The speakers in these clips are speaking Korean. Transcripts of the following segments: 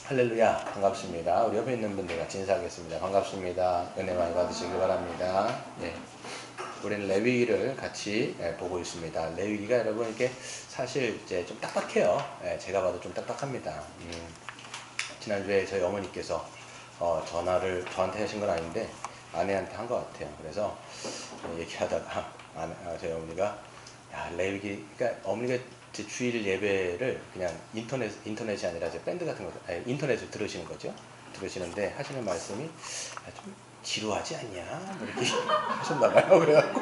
할렐루야, 반갑습니다. 우리 옆에 있는 분들 같이 인사하겠습니다. 반갑습니다. 은혜 많이 받으시길 바랍니다. 예. 우리는 레위기를 같이 보고 있습니다. 레위기가 여러분 이렇게 사실 이제 좀 딱딱해요. 제가 봐도 좀 딱딱합니다. 지난주에 저희 어머니께서 전화를 저한테 하신 건 아닌데 아내한테 한 것 같아요. 그래서 얘기하다가 저희 어머니가 야, 레위기, 그러니까 어머니가 제 주일 예배를 그냥 인터넷이 아니라 제 밴드 같은 거, 인터넷을 들으시는 거죠. 들으시는데 하시는 말씀이 좀 지루하지 않냐? 뭐 이렇게 하셨나봐요. 그래갖고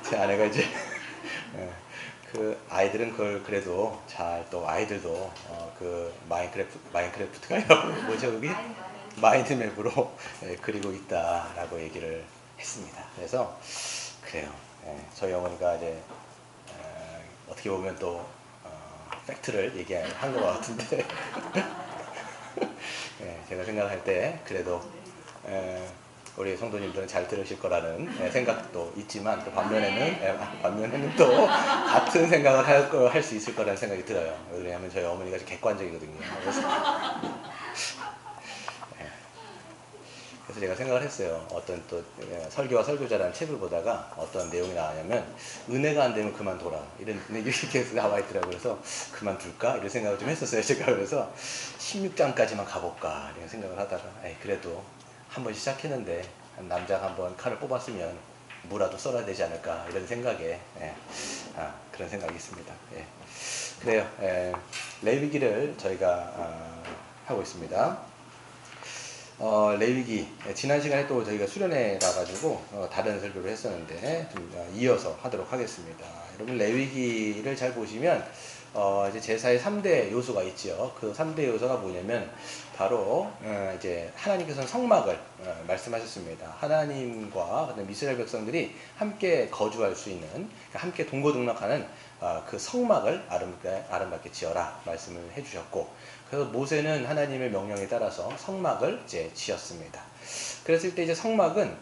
제 아내가 이제 그 아이들은 그걸 그래도 잘 또 아이들도 그 마인크래프트가 아니라 뭐죠 그게 마인드맵으로 그리고 있다라고 얘기를 했습니다. 그래서 그래요. 저희 어머니가 이제 어떻게 보면 또 팩트를 얘기한 것 같은데 제가 생각할 때 그래도 우리 성도님들은 잘 들으실 거라는 생각도 있지만 또 반면에는 또 같은 생각을 할 수 있을 거라는 생각이 들어요. 왜냐하면 저희 어머니가 객관적이거든요. 그래서 제가 생각을 했어요. 어떤 또 설교와 설교자라는 책을 보다가 어떤 내용이 나왔냐면 은혜가 안 되면 그만둬라 이런 이렇게 나와 있더라고요. 그래서 그만둘까 이런 생각을 좀 했었어요. 제가 그래서 16장까지만 가볼까 이런 생각을 하다가 그래도 한번 시작했는데 남자가 한번 칼을 뽑았으면 무라도 썰어야 되지 않을까 이런 생각에 그런 생각이 있습니다. 그래요. 레위기를 저희가 하고 있습니다. 레위기 지난 시간에 또 저희가 수련회 가가지고 다른 설교를 했었는데 좀 이어서 하도록 하겠습니다. 여러분 레위기를 잘 보시면 이제 제사의 3대 요소가 있죠. 그 3대 요소가 뭐냐면 바로 이제 하나님께서는 성막을 말씀하셨습니다. 하나님과 그다음 이스라엘 백성들이 함께 거주할 수 있는 그러니까 함께 동거동락하는 그 성막을 아름답게 지어라 말씀을 해주셨고 그래서 모세는 하나님의 명령에 따라서 성막을 이제 지었습니다. 그랬을 때 이제 성막은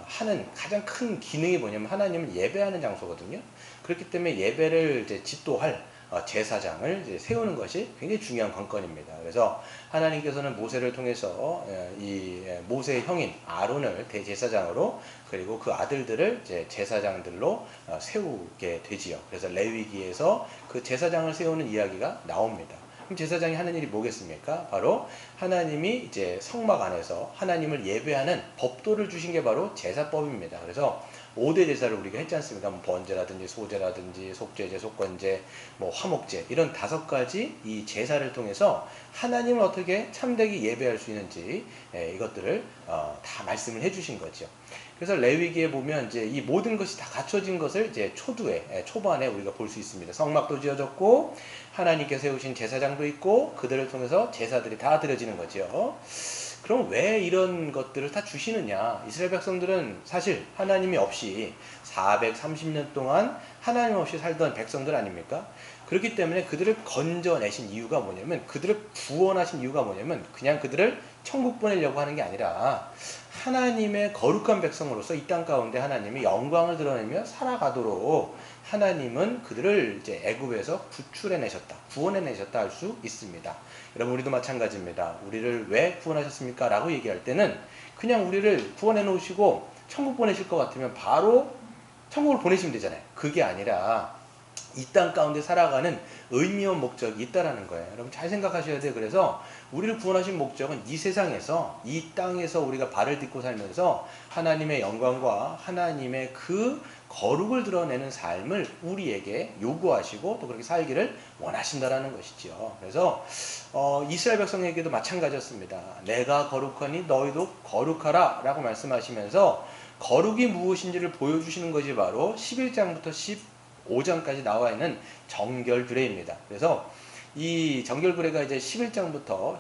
하는 가장 큰 기능이 뭐냐면 하나님을 예배하는 장소거든요. 그렇기 때문에 예배를 이제 집도할 제사장을 이제 세우는 것이 굉장히 중요한 관건입니다. 그래서 하나님께서는 모세를 통해서 이 모세의 형인 아론을 대제사장으로 그리고 그 아들들을 이제 제사장들로 세우게 되지요. 그래서 레위기에서 그 제사장을 세우는 이야기가 나옵니다. 그럼 제사장이 하는 일이 뭐겠습니까? 바로 하나님이 이제 성막 안에서 하나님을 예배하는 법도를 주신 게 바로 제사법입니다. 그래서 5대 제사를 우리가 했지 않습니까? 뭐 번제라든지 소제라든지 속죄제, 속건제, 뭐 화목제 이런 5가지 이 제사를 통해서 하나님을 어떻게 참되게 예배할 수 있는지 이것들을 다 말씀을 해주신 거죠. 그래서 레위기에 보면 이제 이 모든 것이 다 갖춰진 것을 이제 초반에 우리가 볼 수 있습니다. 성막도 지어졌고 하나님께 세우신 제사장도 있고 그들을 통해서 제사들이 다 드려지는 거죠. 그럼 왜 이런 것들을 다 주시느냐? 이스라엘 백성들은 사실 하나님이 없이 430년 동안 하나님 없이 살던 백성들 아닙니까? 그렇기 때문에 그들을 건져내신 이유가 뭐냐면 그들을 구원하신 이유가 뭐냐면 그냥 그들을 천국 보내려고 하는 게 아니라 하나님의 거룩한 백성으로서 이 땅 가운데 하나님이 영광을 드러내며 살아가도록 하나님은 그들을 이제 애굽에서 구출해내셨다, 구원해내셨다 할 수 있습니다. 여러분 우리도 마찬가지입니다. 우리를 왜 구원하셨습니까? 라고 얘기할 때는 그냥 우리를 구원해 놓으시고 천국 보내실 것 같으면 바로 천국을 보내시면 되잖아요. 그게 아니라 이 땅 가운데 살아가는 의미와 목적이 있다라는 거예요. 여러분 잘 생각하셔야 돼요. 그래서 우리를 구원하신 목적은 이 세상에서 이 땅에서 우리가 발을 딛고 살면서 하나님의 영광과 하나님의 그 거룩을 드러내는 삶을 우리에게 요구하시고 또 그렇게 살기를 원하신다라는 것이죠. 그래서 이스라엘 백성에게도 마찬가지였습니다. 내가 거룩하니 너희도 거룩하라 라고 말씀하시면서 거룩이 무엇인지를 보여주시는 것이 바로 11장부터 15장까지 나와 있는 정결규례입니다. 그래서 이 정결규례가 이제 11장부터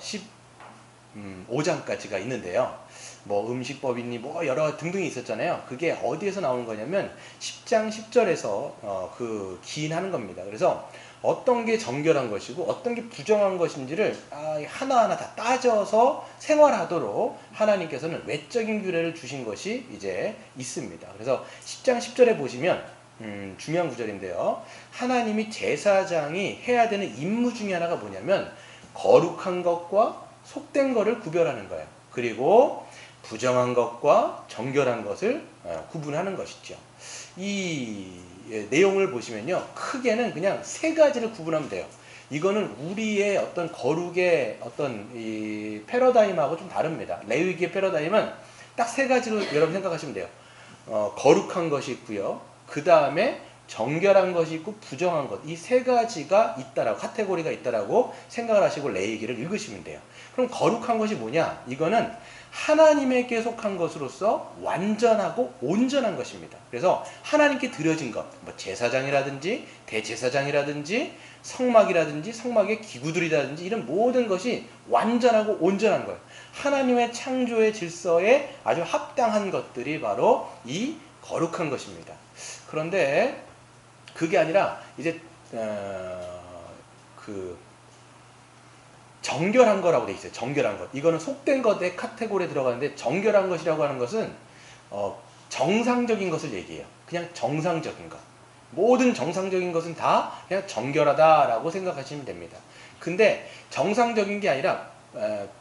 15장까지가 있는데요. 뭐 음식법이니 뭐 여러 등등이 있었잖아요. 그게 어디에서 나오는 거냐면 10장 10절에서 그 기인하는 겁니다. 그래서 어떤 게 정결한 것이고 어떤 게 부정한 것인지를 하나하나 다 따져서 생활하도록 하나님께서는 외적인 규례를 주신 것이 이제 있습니다. 그래서 10장 10절에 보시면 중요한 구절인데요. 하나님이 제사장이 해야 되는 임무 중에 하나가 뭐냐면 거룩한 것과 속된 것을 구별하는 거예요. 그리고 부정한 것과 정결한 것을 구분하는 것이죠. 이 내용을 보시면요, 크게는 그냥 세 가지를 구분하면 돼요. 이거는 우리의 어떤 거룩의 어떤 이 패러다임하고 좀 다릅니다. 레위기의 패러다임은 딱 세 가지로 여러분 생각하시면 돼요. 거룩한 것이 있고요. 그 다음에 정결한 것이 있고 부정한 것. 이 세 가지가 있다라고, 카테고리가 있다라고 생각을 하시고 레위기를 읽으시면 돼요. 그럼 거룩한 것이 뭐냐? 이거는 하나님에게 속한 것으로서 완전하고 온전한 것입니다. 그래서 하나님께 드려진 것, 뭐 제사장이라든지 대제사장이라든지 성막이라든지 성막의 기구들이라든지 이런 모든 것이 완전하고 온전한 거예요. 하나님의 창조의 질서에 아주 합당한 것들이 바로 이 거룩한 것입니다. 그런데 그게 아니라 이제 정결한 거라고 돼 있어요. 정결한 것. 이거는 속된 것의 카테고리에 들어가는데, 정결한 것이라고 하는 것은 정상적인 것을 얘기해요. 그냥 정상적인 것. 모든 정상적인 것은 다 그냥 정결하다라고 생각하시면 됩니다. 근데 정상적인 게 아니라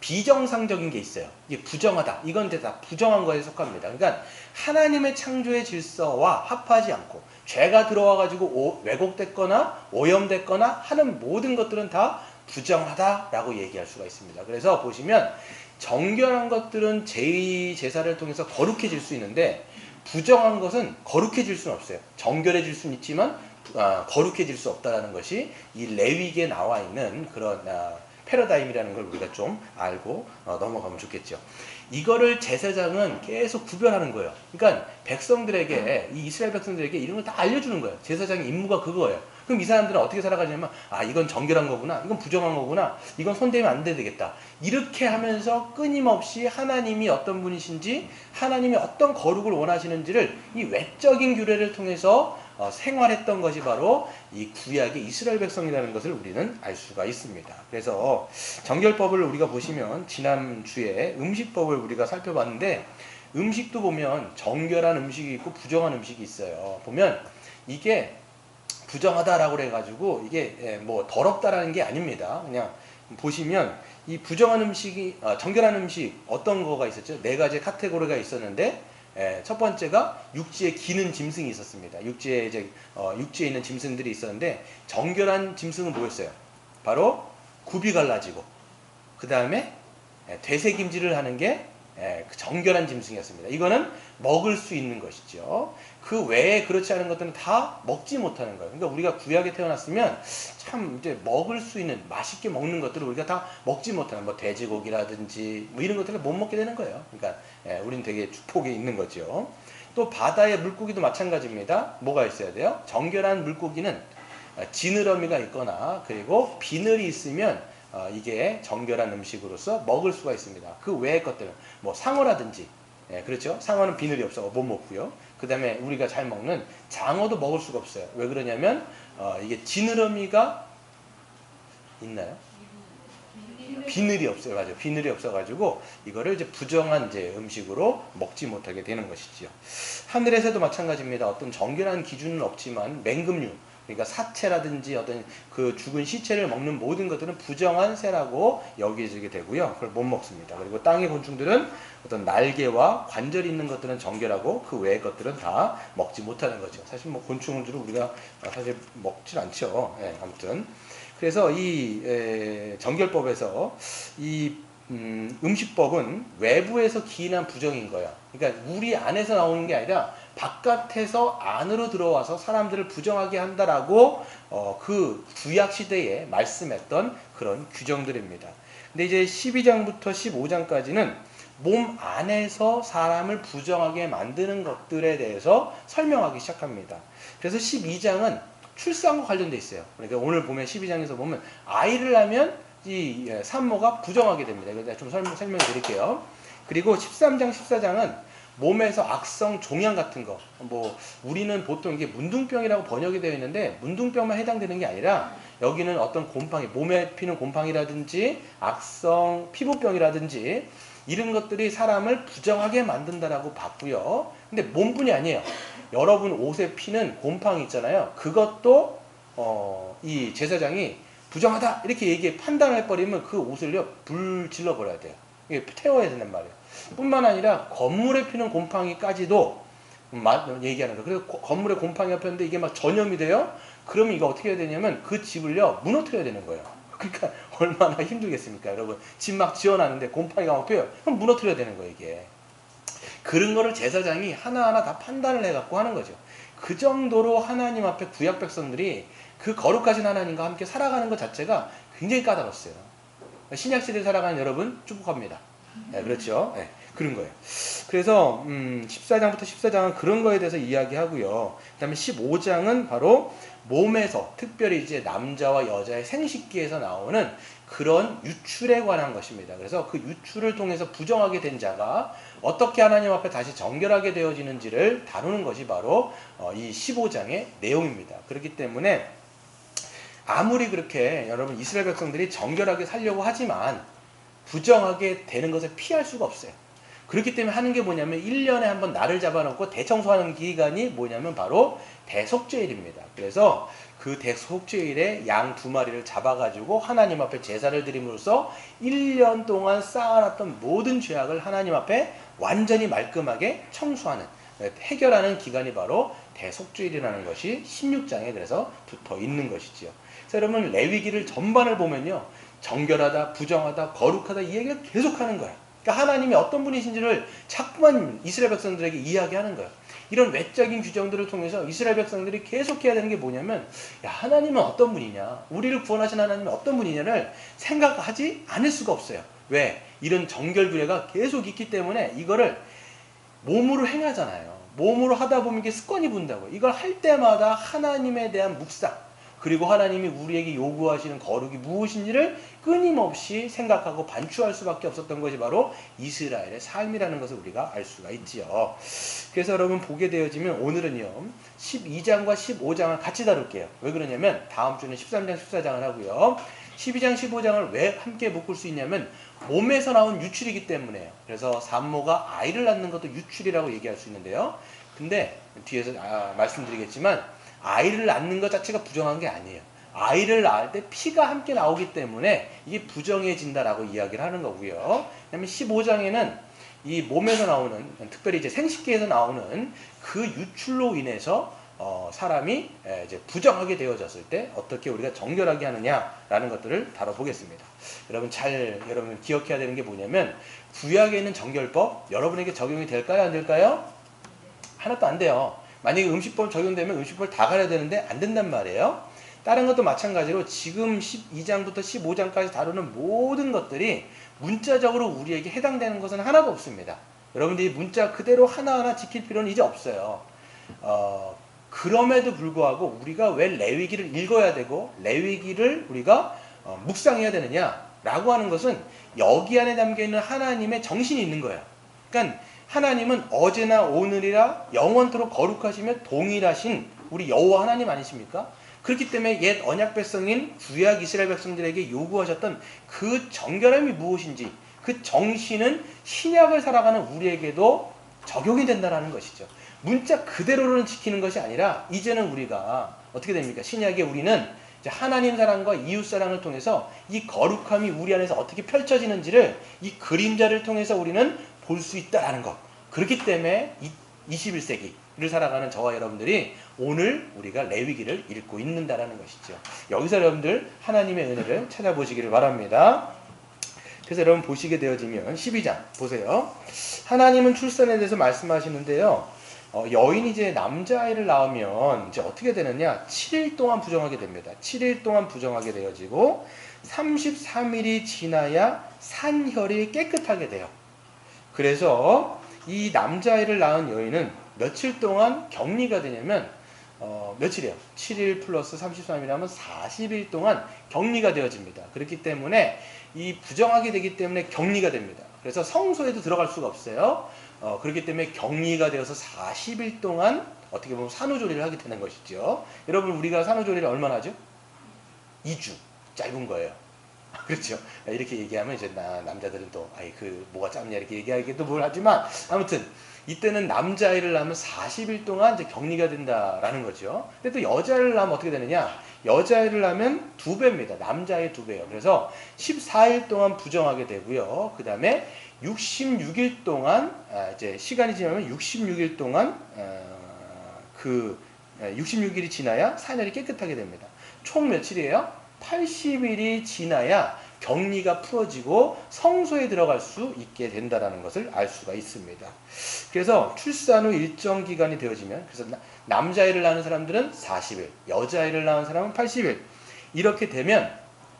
비정상적인 게 있어요. 이게 부정하다. 이건 다 부정한 거에 속합니다. 그러니까 하나님의 창조의 질서와 합하지 않고 죄가 들어와가지고 왜곡됐거나 오염됐거나 하는 모든 것들은 다 부정하다라고 얘기할 수가 있습니다. 그래서 보시면 정결한 것들은 제2제사를 통해서 거룩해질 수 있는데, 부정한 것은 거룩해질 수는 없어요. 정결해질 수는 있지만 거룩해질 수 없다는 것이 이 레위기에 나와 있는 그런 패러다임이라는 걸 우리가 좀 알고 넘어가면 좋겠죠. 이거를 제사장은 계속 구별하는 거예요. 그러니까 백성들에게, 이 이스라엘 백성들에게 이런 걸 다 알려주는 거예요. 제사장의 임무가 그거예요. 그럼 이 사람들은 어떻게 살아가냐면, 이건 정결한 거구나, 이건 부정한 거구나, 이건 손대면 안 되겠다, 이렇게 하면서 끊임없이 하나님이 어떤 분이신지, 하나님이 어떤 거룩을 원하시는지를 이 외적인 규례를 통해서 생활했던 것이 바로 이 구약의 이스라엘 백성이라는 것을 우리는 알 수가 있습니다. 그래서 정결법을 우리가 보시면, 지난주에 음식법을 우리가 살펴봤는데, 음식도 보면 정결한 음식이 있고 부정한 음식이 있어요. 보면 이게 부정하다라고 해가지고 이게 뭐 더럽다라는 게 아닙니다. 그냥 보시면 이 부정한 음식이, 정결한 음식 어떤 거가 있었죠? 네 가지 카테고리가 있었는데, 첫 번째가 육지에 기는 짐승이 있었습니다. 육지에 있는 짐승들이 있었는데, 정결한 짐승은 뭐였어요? 바로 굽이 갈라지고, 그 다음에 되새김질을 하는 게 정결한 짐승이었습니다. 이거는 먹을 수 있는 것이죠. 그 외에 그렇지 않은 것들은 다 먹지 못하는 거예요. 그러니까 우리가 구약에 태어났으면 참 이제 먹을 수 있는, 맛있게 먹는 것들을 우리가 다 먹지 못하는, 뭐 돼지고기라든지 뭐 이런 것들을 못 먹게 되는 거예요. 그러니까 우리는 되게 축복이 있는 거죠. 또 바다의 물고기도 마찬가지입니다. 뭐가 있어야 돼요? 정결한 물고기는 지느러미가 있거나 그리고 비늘이 있으면 이게 정결한 음식으로서 먹을 수가 있습니다. 그 외의 것들은 뭐 상어라든지, 그렇죠? 상어는 비늘이 없어서 못 먹고요. 그 다음에 우리가 잘 먹는 장어도 먹을 수가 없어요. 왜 그러냐면 이게 지느러미가 있나요? 비늘이 없어요. 맞아요. 비늘이 없어가지고 이거를 이제 부정한 이제 음식으로 먹지 못하게 되는 것이지요. 하늘에서도 마찬가지입니다. 어떤 정결한 기준은 없지만 맹금류, 그러니까 사체라든지 어떤 그 죽은 시체를 먹는 모든 것들은 부정한 새라고 여겨지게 되고요. 그걸 못 먹습니다. 그리고 땅의 곤충들은 어떤 날개와 관절이 있는 것들은 정결하고 그 외의 것들은 다 먹지 못하는 거죠. 사실 뭐 곤충들은 우리가 사실 먹질 않죠. 아무튼 그래서 이 정결법에서 이 음식법은 외부에서 기인한 부정인 거예요. 그러니까 우리 안에서 나오는 게 아니라 바깥에서 안으로 들어와서 사람들을 부정하게 한다라고 그 구약 시대에 말씀했던 그런 규정들입니다. 근데 이제 12장부터 15장까지는 몸 안에서 사람을 부정하게 만드는 것들에 대해서 설명하기 시작합니다. 그래서 12장은 출산과 관련돼 있어요. 그러니까 오늘 보면 12장에서 보면 아이를 낳으면 이 산모가 부정하게 됩니다. 이거 좀 설명해 드릴게요. 그리고 13장, 14장은 몸에서 악성 종양 같은 거, 뭐 우리는 보통 이게 문둥병이라고 번역이 되어 있는데 문둥병만 해당되는 게 아니라 여기는 어떤 곰팡이, 몸에 피는 곰팡이라든지 악성 피부병이라든지 이런 것들이 사람을 부정하게 만든다라고 봤고요. 근데 몸뿐이 아니에요. 여러분 옷에 피는 곰팡이 있잖아요. 그것도 이 제사장이 부정하다 이렇게 판단을 해버리면 그 옷을요 불 질러버려야 돼요. 이게 태워야 된단 말이에요. 뿐만 아니라 건물에 피는 곰팡이까지도 얘기하는 거예요. 그래서 건물에 곰팡이가 폈는데 이게 막 전염이 돼요. 그러면 이거 어떻게 해야 되냐면 그 집을요 무너뜨려야 되는 거예요. 그러니까 얼마나 힘들겠습니까, 여러분? 집 막 지어놨는데 곰팡이가 막 펴요. 그럼 무너뜨려야 되는 거예요, 이게. 그런 거를 제사장이 하나하나 다 판단을 해갖고 하는 거죠. 그 정도로 하나님 앞에 구약 백성들이 그 거룩하신 하나님과 함께 살아가는 것 자체가 굉장히 까다롭어요. 신약시대에 살아가는 여러분 축복합니다. 네, 그렇죠. 네, 그런 거예요. 그래서 14장부터 14장은 그런 거에 대해서 이야기하고요. 그 다음에 15장은 바로 몸에서 특별히 이제 남자와 여자의 생식기에서 나오는 그런 유출에 관한 것입니다. 그래서 그 유출을 통해서 부정하게 된 자가 어떻게 하나님 앞에 다시 정결하게 되어지는지를 다루는 것이 바로 이 15장의 내용입니다. 그렇기 때문에 아무리 그렇게 여러분 이스라엘 백성들이 정결하게 살려고 하지만 부정하게 되는 것을 피할 수가 없어요. 그렇기 때문에 하는 게 뭐냐면 1년에 한번 날을 잡아놓고 대청소하는 기간이 뭐냐면 바로 대속죄일입니다. 그래서 그 대속죄일에 양 2마리를 잡아가지고 하나님 앞에 제사를 드림으로써 1년 동안 쌓아놨던 모든 죄악을 하나님 앞에 완전히 말끔하게 청소하는, 해결하는 기간이 바로 대속죄일이라는 것이 16장에 그래서 붙어 있는 것이지요. 그래서 여러분 레위기를 전반을 보면요, 정결하다, 부정하다, 거룩하다 이 얘기를 계속하는 거예요. 그러니까 하나님이 어떤 분이신지를 자꾸만 이스라엘 백성들에게 이야기하는 거예요. 이런 외적인 규정들을 통해서 이스라엘 백성들이 계속해야 되는 게 뭐냐면, 야, 하나님은 어떤 분이냐, 우리를 구원하신 하나님은 어떤 분이냐를 생각하지 않을 수가 없어요. 왜? 이런 정결규례가 계속 있기 때문에 이거를 몸으로 행하잖아요. 몸으로 하다 보면 이게 습관이 분다고. 이걸 할 때마다 하나님에 대한 묵상, 그리고 하나님이 우리에게 요구하시는 거룩이 무엇인지를 끊임없이 생각하고 반추할 수밖에 없었던 것이 바로 이스라엘의 삶이라는 것을 우리가 알 수가 있지요. 그래서 여러분 보게 되어지면 오늘은요 12장과 15장을 같이 다룰게요. 왜 그러냐면 다음 주는 13장 14장을 하고요, 12장 15장을 왜 함께 묶을 수 있냐면 몸에서 나온 유출이기 때문에요. 그래서 산모가 아이를 낳는 것도 유출이라고 얘기할 수 있는데요, 근데 뒤에서 말씀드리겠지만 아이를 낳는 것 자체가 부정한 게 아니에요. 아이를 낳을 때 피가 함께 나오기 때문에 이게 부정해진다라고 이야기를 하는 거고요. 그다음에 15장에는 이 몸에서 나오는, 특별히 이제 생식기에서 나오는 그 유출로 인해서 사람이 이제 부정하게 되어졌을 때 어떻게 우리가 정결하게 하느냐라는 것들을 다뤄보겠습니다. 여러분 기억해야 되는 게 뭐냐면 구약에 있는 정결법 여러분에게 적용이 될까요, 안 될까요? 하나도 안 돼요. 만약에 음식법 적용되면 음식법을 다 가려야 되는데 안 된단 말이에요. 다른 것도 마찬가지로 지금 12장부터 15장까지 다루는 모든 것들이 문자적으로 우리에게 해당되는 것은 하나도 없습니다. 여러분들이 문자 그대로 하나하나 지킬 필요는 이제 없어요. 그럼에도 불구하고 우리가 왜 레위기를 읽어야 되고 레위기를 우리가 묵상해야 되느냐라고 하는 것은 여기 안에 담겨있는 하나님의 정신이 있는 거예요. 그러니까 하나님은 어제나 오늘이라 영원토록 거룩하시며 동일하신 우리 여호와 하나님 아니십니까? 그렇기 때문에 옛 언약 백성인 구약 이스라엘 백성들에게 요구하셨던 그 정결함이 무엇인지 그 정신은 신약을 살아가는 우리에게도 적용이 된다는 것이죠. 문자 그대로는 지키는 것이 아니라 이제는 우리가 어떻게 됩니까? 신약에 우리는 이제 하나님 사랑과 이웃 사랑을 통해서 이 거룩함이 우리 안에서 어떻게 펼쳐지는지를 이 그림자를 통해서 우리는 볼 수 있다라는 것. 그렇기 때문에 21세기를 살아가는 저와 여러분들이 오늘 우리가 레위기를 읽고 있는다라는 것이죠. 여기서 여러분들 하나님의 은혜를 찾아보시기를 바랍니다. 그래서 여러분 보시게 되어지면 12장 보세요. 하나님은 출산에 대해서 말씀하시는데요. 여인이 이제 남자아이를 낳으면 이제 어떻게 되느냐? 7일 동안 부정하게 됩니다. 7일 동안 부정하게 되어지고 33일이 지나야 산혈이 깨끗하게 돼요. 그래서 이 남자아이를 낳은 여인은 며칠 동안 격리가 되냐면 며칠이에요? 7일 플러스 33일 하면 40일 동안 격리가 되어집니다. 그렇기 때문에 이 부정하게 되기 때문에 격리가 됩니다. 그래서 성소에도 들어갈 수가 없어요. 그렇기 때문에 격리가 되어서 40일 동안 어떻게 보면 산후조리를 하게 되는 것이죠. 여러분 우리가 산후조리를 얼마나 하죠? 2주. 짧은 거예요. 그렇죠. 이렇게 얘기하면 이제 남자들은 또 아이 그 뭐가 짧냐 이렇게 얘기하기도 뭘 하지만 아무튼 이때는 남자아이를 낳으면 40일 동안 이제 격리가 된다라는 거죠. 근데 또 여자아이를 낳으면 어떻게 되느냐? 여자아이를 낳으면 2배입니다. 남자아이 2배요. 그래서 14일 동안 부정하게 되고요. 그 다음에 66일 동안 이제 시간이 지나면 66일 동안 66일이 지나야 사녀리 깨끗하게 됩니다. 총 며칠이에요? 80일이 지나야 격리가 풀어지고 성소에 들어갈 수 있게 된다는 것을 알 수가 있습니다. 그래서 출산 후 일정 기간이 되어지면, 그래서 남자아이를 낳는 사람들은 40일, 여자아이를 낳은 사람은 80일 이렇게 되면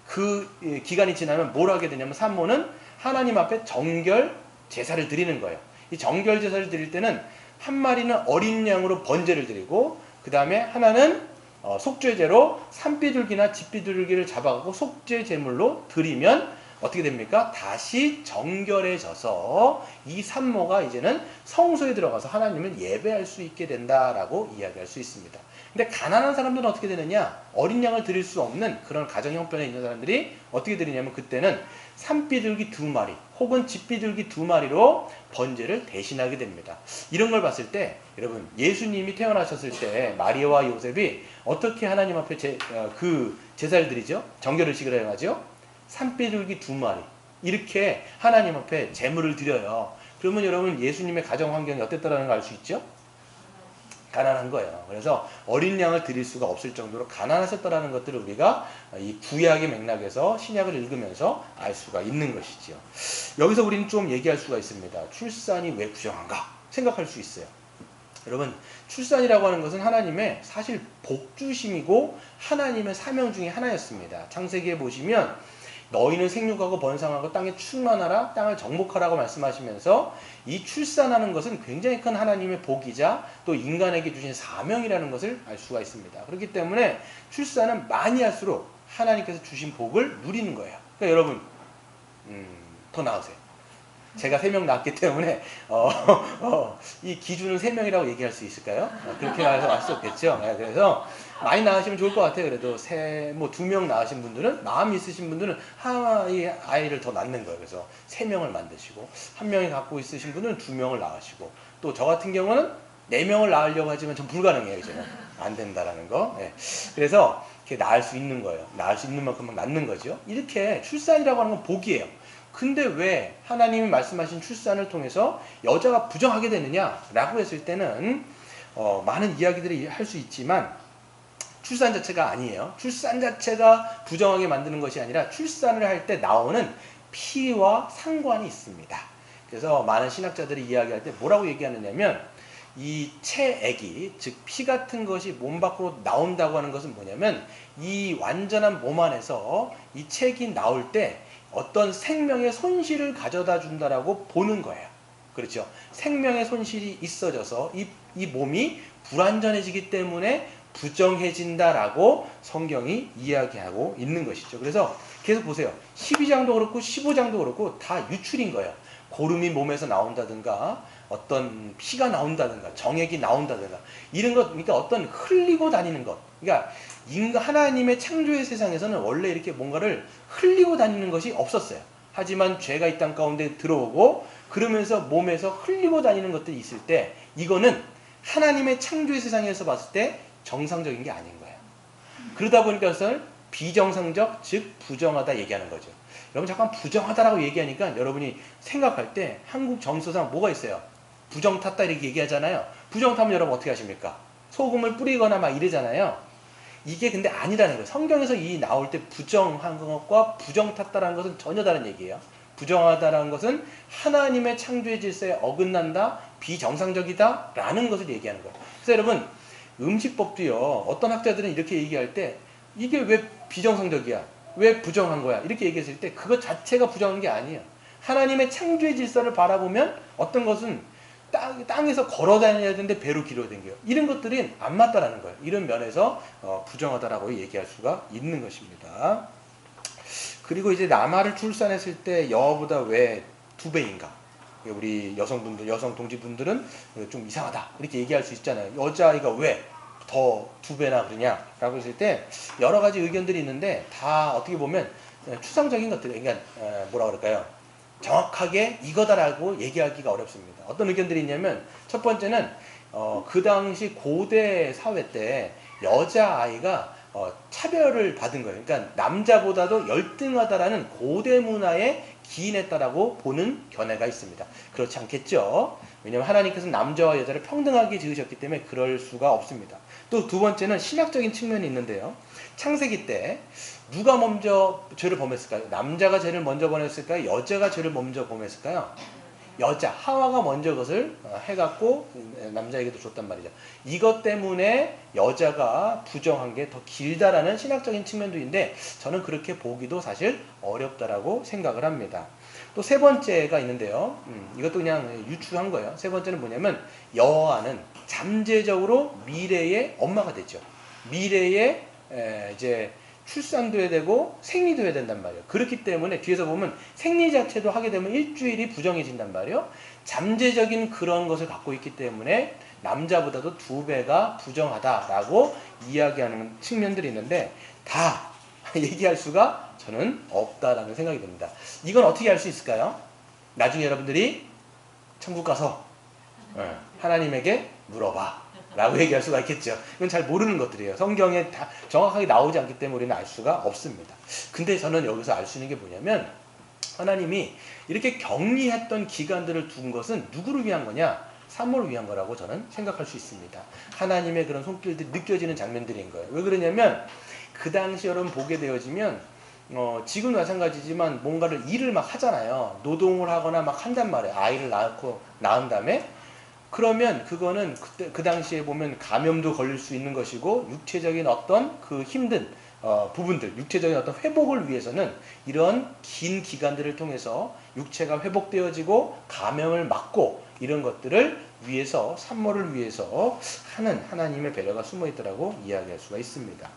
그 기간이 지나면 뭘 하게 되냐면 산모는 하나님 앞에 정결 제사를 드리는 거예요. 이 정결 제사를 드릴 때는 한 마리는 어린 양으로 번제를 드리고 그 다음에 하나는 속죄제로 산비둘기나 집비둘기를 잡아가고 속죄 제물로 드리면 어떻게 됩니까? 다시 정결해져서 이 산모가 이제는 성소에 들어가서 하나님을 예배할 수 있게 된다라고 이야기할 수 있습니다. 근데 가난한 사람들은 어떻게 되느냐? 어린 양을 드릴 수 없는 그런 가정 형편에 있는 사람들이 어떻게 드리냐면 그때는 산비둘기 2마리 혹은 집비둘기 2마리로 번제를 대신하게 됩니다. 이런 걸 봤을 때 여러분 예수님이 태어나셨을 때 마리아와 요셉이 어떻게 하나님 앞에 그 제사를 드리죠? 정결의식을 행하죠? 산비둘기 2마리 이렇게 하나님 앞에 제물을 드려요. 그러면 여러분 예수님의 가정 환경이 어땠다는 걸 알 수 있죠? 가난한 거예요. 그래서 어린 양을 드릴 수가 없을 정도로 가난하셨다라는 것들을 우리가 이 구약의 맥락에서 신약을 읽으면서 알 수가 있는 것이지요. 여기서 우리는 좀 얘기할 수가 있습니다. 출산이 왜 부정한가 생각할 수 있어요. 여러분 출산이라고 하는 것은 하나님의 사실 복주심이고 하나님의 사명 중에 하나였습니다. 창세기에 보시면 너희는 생육하고 번성하고 땅에 충만하라 땅을 정복하라고 말씀하시면서 이 출산하는 것은 굉장히 큰 하나님의 복이자 또 인간에게 주신 사명이라는 것을 알 수가 있습니다. 그렇기 때문에 출산은 많이 할수록 하나님께서 주신 복을 누리는 거예요. 그러니까 여러분 더 나으세요. 제가 3명 낳았기 때문에 이 기준은 3명이라고 얘기할 수 있을까요? 그렇게 말해서 알 수 없겠죠. 그래서 많이 낳으시면 좋을 것 같아요. 그래도 2명 낳으신 분들은 마음 있으신 분들은 하나의 아이를 더 낳는 거예요. 그래서 3명을 만드시고 1명이 갖고 있으신 분은 2명을 낳으시고 또 저 같은 경우는 4명을 낳으려고 하지만 전 불가능해요. 이제는 안 된다라는 거. 그래서 이렇게 낳을 수 있는 거예요. 낳을 수 있는 만큼만 낳는 거죠. 이렇게 출산이라고 하는 건 복이에요. 근데 왜 하나님이 말씀하신 출산을 통해서 여자가 부정하게 되느냐라고 했을 때는 많은 이야기들이 할 수 있지만 출산 자체가 아니에요. 출산 자체가 부정하게 만드는 것이 아니라 출산을 할 때 나오는 피와 상관이 있습니다. 그래서 많은 신학자들이 이야기할 때 뭐라고 얘기하느냐면 이 체액이 즉 피 같은 것이 몸 밖으로 나온다고 하는 것은 뭐냐면 이 완전한 몸 안에서 이 체액이 나올 때 어떤 생명의 손실을 가져다 준다라고 보는 거예요. 그렇죠. 생명의 손실이 있어져서 이 몸이 불완전해지기 때문에 부정해진다라고 성경이 이야기하고 있는 것이죠. 그래서 계속 보세요. 12장도 그렇고 15장도 그렇고 다 유출인 거예요. 고름이 몸에서 나온다든가 어떤 피가 나온다든가 정액이 나온다든가 이런 것, 그러니까 어떤 흘리고 다니는 것. 그러니까 하나님의 창조의 세상에서는 원래 이렇게 뭔가를 흘리고 다니는 것이 없었어요. 하지만 죄가 이 땅 가운데 들어오고 그러면서 몸에서 흘리고 다니는 것들이 있을 때 이거는 하나님의 창조의 세상에서 봤을 때 정상적인 게 아닌 거예요. 그러다 보니까 그것을 비정상적, 즉 부정하다 얘기하는 거죠. 여러분 잠깐 부정하다라고 얘기하니까 여러분이 생각할 때 한국 정서상 뭐가 있어요? 부정 탔다 이렇게 얘기하잖아요. 부정 타면 여러분 어떻게 하십니까? 소금을 뿌리거나 막 이러잖아요. 이게 근데 아니라는 거예요. 성경에서 이 나올 때 부정한 것과 부정 탔다라는 것은 전혀 다른 얘기예요. 부정하다라는 것은 하나님의 창조의 질서에 어긋난다, 비정상적이다 라는 것을 얘기하는 거예요. 그래서 여러분 음식법도요. 어떤 학자들은 이렇게 얘기할 때 이게 왜 비정상적이야? 왜 부정한 거야? 이렇게 얘기했을 때 그것 자체가 부정한 게 아니에요. 하나님의 창조의 질서를 바라보면 어떤 것은 땅에서 걸어 다녀야 되는데 배로 길어야 댕겨요. 이런 것들이 안 맞다라는 거예요. 이런 면에서 부정하다라고 얘기할 수가 있는 것입니다. 그리고 이제 남아를 출산했을 때 여보다 왜 2배인가? 우리 여성분들, 여성 동지분들은 좀 이상하다 이렇게 얘기할 수 있잖아요. 여자아이가 왜 더 2배나 그러냐라고 했을 때 여러 가지 의견들이 있는데 다 어떻게 보면 추상적인 것들, 그러니까 뭐라 그럴까요? 정확하게 이거다라고 얘기하기가 어렵습니다. 어떤 의견들이 있냐면 첫 번째는 그 당시 고대 사회 때 여자아이가 차별을 받은 거예요. 그러니까 남자보다도 열등하다라는 고대 문화에 기인했다라고 보는 견해가 있습니다. 그렇지 않겠죠? 왜냐하면 하나님께서 남자와 여자를 평등하게 지으셨기 때문에 그럴 수가 없습니다. 또 두 번째는 신학적인 측면이 있는데요. 창세기 때 누가 먼저 죄를 범했을까요? 남자가 죄를 먼저 범했을까요? 여자가 죄를 먼저 범했을까요? 여자, 하와가 먼저 그것을 해갖고 남자에게도 줬단 말이죠. 이것 때문에 여자가 부정한 게 더 길다라는 신학적인 측면도 있는데 저는 그렇게 보기도 사실 어렵다라고 생각을 합니다. 또 세 번째가 있는데요. 이것도 그냥 유추한 거예요. 세 번째는 뭐냐면 여호와는 잠재적으로 미래의 엄마가 되죠. 미래의 이제 출산도 해야 되고 생리도 해야 된단 말이에요. 그렇기 때문에 뒤에서 보면 생리 자체도 하게 되면 일주일이 부정해진단 말이에요. 잠재적인 그런 것을 갖고 있기 때문에 남자보다도 2배가 부정하다라고 이야기하는 측면들이 있는데 다 얘기할 수가 저는 없다라는 생각이 듭니다. 이건 어떻게 할 수 있을까요? 나중에 여러분들이 천국 가서 하나님에게 물어봐 라고 얘기할 수가 있겠죠. 이건 잘 모르는 것들이에요. 성경에 다 정확하게 나오지 않기 때문에 우리는 알 수가 없습니다. 근데 저는 여기서 알 수 있는 게 뭐냐면 하나님이 이렇게 격리했던 기간들을 둔 것은 누구를 위한 거냐? 사모를 위한 거라고 저는 생각할 수 있습니다. 하나님의 그런 손길들이 느껴지는 장면들인 거예요. 왜 그러냐면 그 당시 여러분 보게 되어지면 지금도 마찬가지지만 뭔가를 일을 막 하잖아요. 노동을 하거나 막 한단 말이에요. 아이를 낳은 다음에 그러면 그거는 그때 그 당시에 보면 감염도 걸릴 수 있는 것이고 육체적인 어떤 그 힘든 부분들, 육체적인 어떤 회복을 위해서는 이런 긴 기간들을 통해서 육체가 회복되어지고 감염을 막고 이런 것들을 위해서 산모를 위해서 하는 하나님의 배려가 숨어 있더라고 이야기할 수가 있습니다.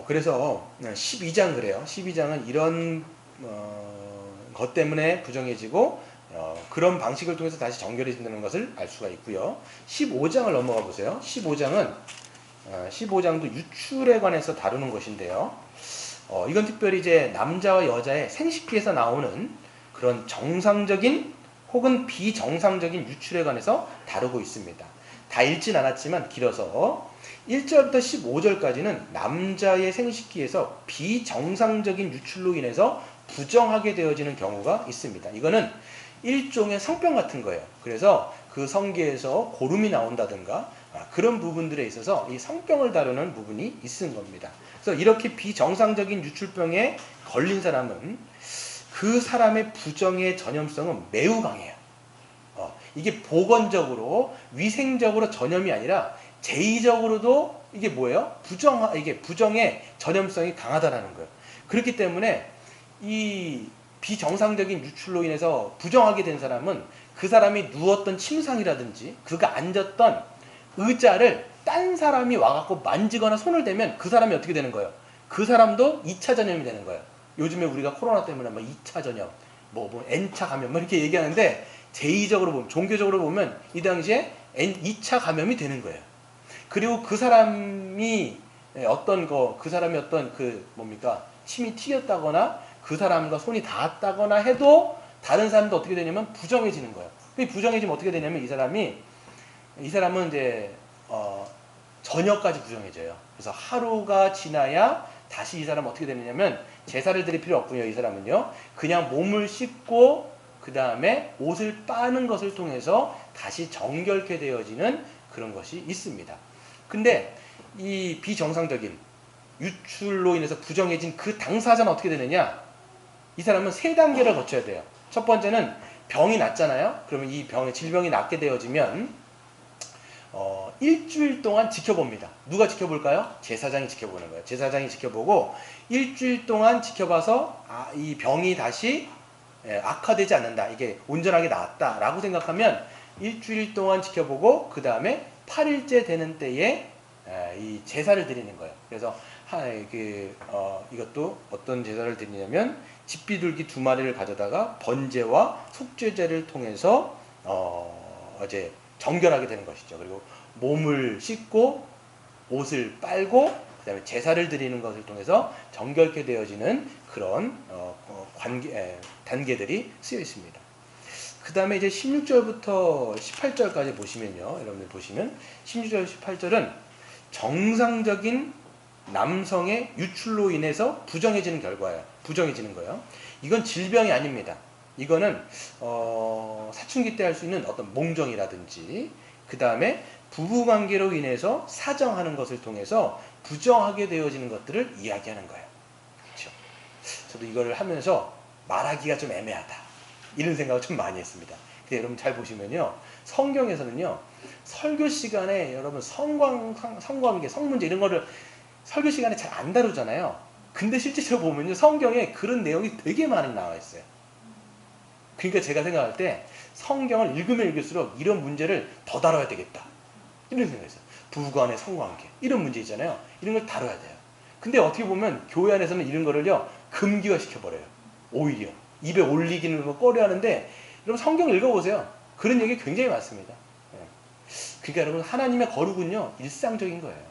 그래서 12장 그래요. 12장은 이런 것 때문에 부정해지고 그런 방식을 통해서 다시 정결해진다는 것을 알 수가 있고요. 15장을 넘어가 보세요. 15장도 유출에 관해서 다루는 것인데요. 이건 특별히 이제 남자와 여자의 생식기에서 나오는 그런 정상적인 혹은 비정상적인 유출에 관해서 다루고 있습니다. 다 읽진 않았지만 길어서 1절부터 15절까지는 남자의 생식기에서 비정상적인 유출로 인해서 부정하게 되어지는 경우가 있습니다. 이거는 일종의 성병 같은 거예요. 그래서 그 성기에서 고름이 나온다든가 그런 부분들에 있어서 이 성병을 다루는 부분이 있는 겁니다. 그래서 이렇게 비정상적인 유출병에 걸린 사람은 그 사람의 부정의 전염성은 매우 강해요. 이게 보건적으로 위생적으로 전염이 아니라 제의적으로도 이게 뭐예요? 이게 부정의 전염성이 강하다라는 거예요. 그렇기 때문에 이 비정상적인 유출로 인해서 부정하게 된 사람은 그 사람이 누웠던 침상이라든지 그가 앉았던 의자를 딴 사람이 와갖고 만지거나 손을 대면 그 사람이 어떻게 되는 거예요? 그 사람도 2차 전염이 되는 거예요. 요즘에 우리가 코로나 때문에 뭐 2차 전염, 뭐 N차 감염 뭐 이렇게 얘기하는데 제의적으로 보면, 종교적으로 보면 이 당시에 2차 감염이 되는 거예요. 그리고 그 사람이 그 사람이 어떤 침이 튀겼다거나 그 사람과 손이 닿았다거나 해도 다른 사람도 어떻게 되냐면 부정해지는 거예요. 부정해지면 어떻게 되냐면 이 사람은 이제 저녁까지 부정해져요. 그래서 하루가 지나야 다시 이 사람은 어떻게 되느냐면 제사를 드릴 필요 없고요. 이 사람은요. 그냥 몸을 씻고 그 다음에 옷을 빠는 것을 통해서 다시 정결케 되어지는 그런 것이 있습니다. 근데 이 비정상적인 유출로 인해서 부정해진 그 당사자는 어떻게 되느냐? 이 사람은 3단계를 거쳐야 돼요. 첫 번째는 병이 났잖아요. 그러면 이 질병이 낫게 되어지면 일주일 동안 지켜봅니다. 누가 지켜볼까요? 제사장이 지켜보는 거예요. 제사장이 지켜보고 일주일 동안 지켜봐서 이 병이 다시 악화되지 않는다. 이게 온전하게 나았다라고 생각하면 일주일 동안 지켜보고 그 다음에 8일째 되는 때에 이 제사를 드리는 거예요. 그래서 이것도 어떤 제사를 드리냐면 집비둘기 2마리를 가져다가 번제와 속죄제를 통해서 정결하게 되는 것이죠. 그리고 몸을 씻고 옷을 빨고 그다음에 제사를 드리는 것을 통해서 정결케 되어지는 그런 단계들이 쓰여 있습니다. 그 다음에 이제 16절부터 18절까지 보시면요. 여러분들 보시면 16절, 18절은 정상적인 남성의 유출로 인해서 부정해지는 결과예요. 부정해지는 거예요. 이건 질병이 아닙니다. 이거는 사춘기 때 할 수 있는 어떤 몽정이라든지 그 다음에 부부관계로 인해서 사정하는 것을 통해서 부정하게 되어지는 것들을 이야기하는 거예요. 그렇죠? 저도 이거를 하면서 말하기가 좀 애매하다 이런 생각을 좀 많이 했습니다. 근데 여러분 잘 보시면요, 성경에서는요 설교 시간에 여러분 성관계, 성문제 이런 거를 설교 시간에 잘 안 다루잖아요. 근데 실제로 보면요 성경에 그런 내용이 되게 많이 나와 있어요. 그러니까 제가 생각할 때 성경을 읽으면 읽을수록 이런 문제를 더 다뤄야 되겠다 이런 생각이 있어요. 부부간의 성관계 이런 문제 있잖아요. 이런 걸 다뤄야 돼요. 근데 어떻게 보면 교회 안에서는 이런 거를요 금기화 시켜버려요. 오히려 입에 올리기는 뭐 꺼려하는데 여러분 성경 읽어보세요. 그런 얘기 굉장히 많습니다. 그러니까 여러분 하나님의 거룩은요 일상적인 거예요.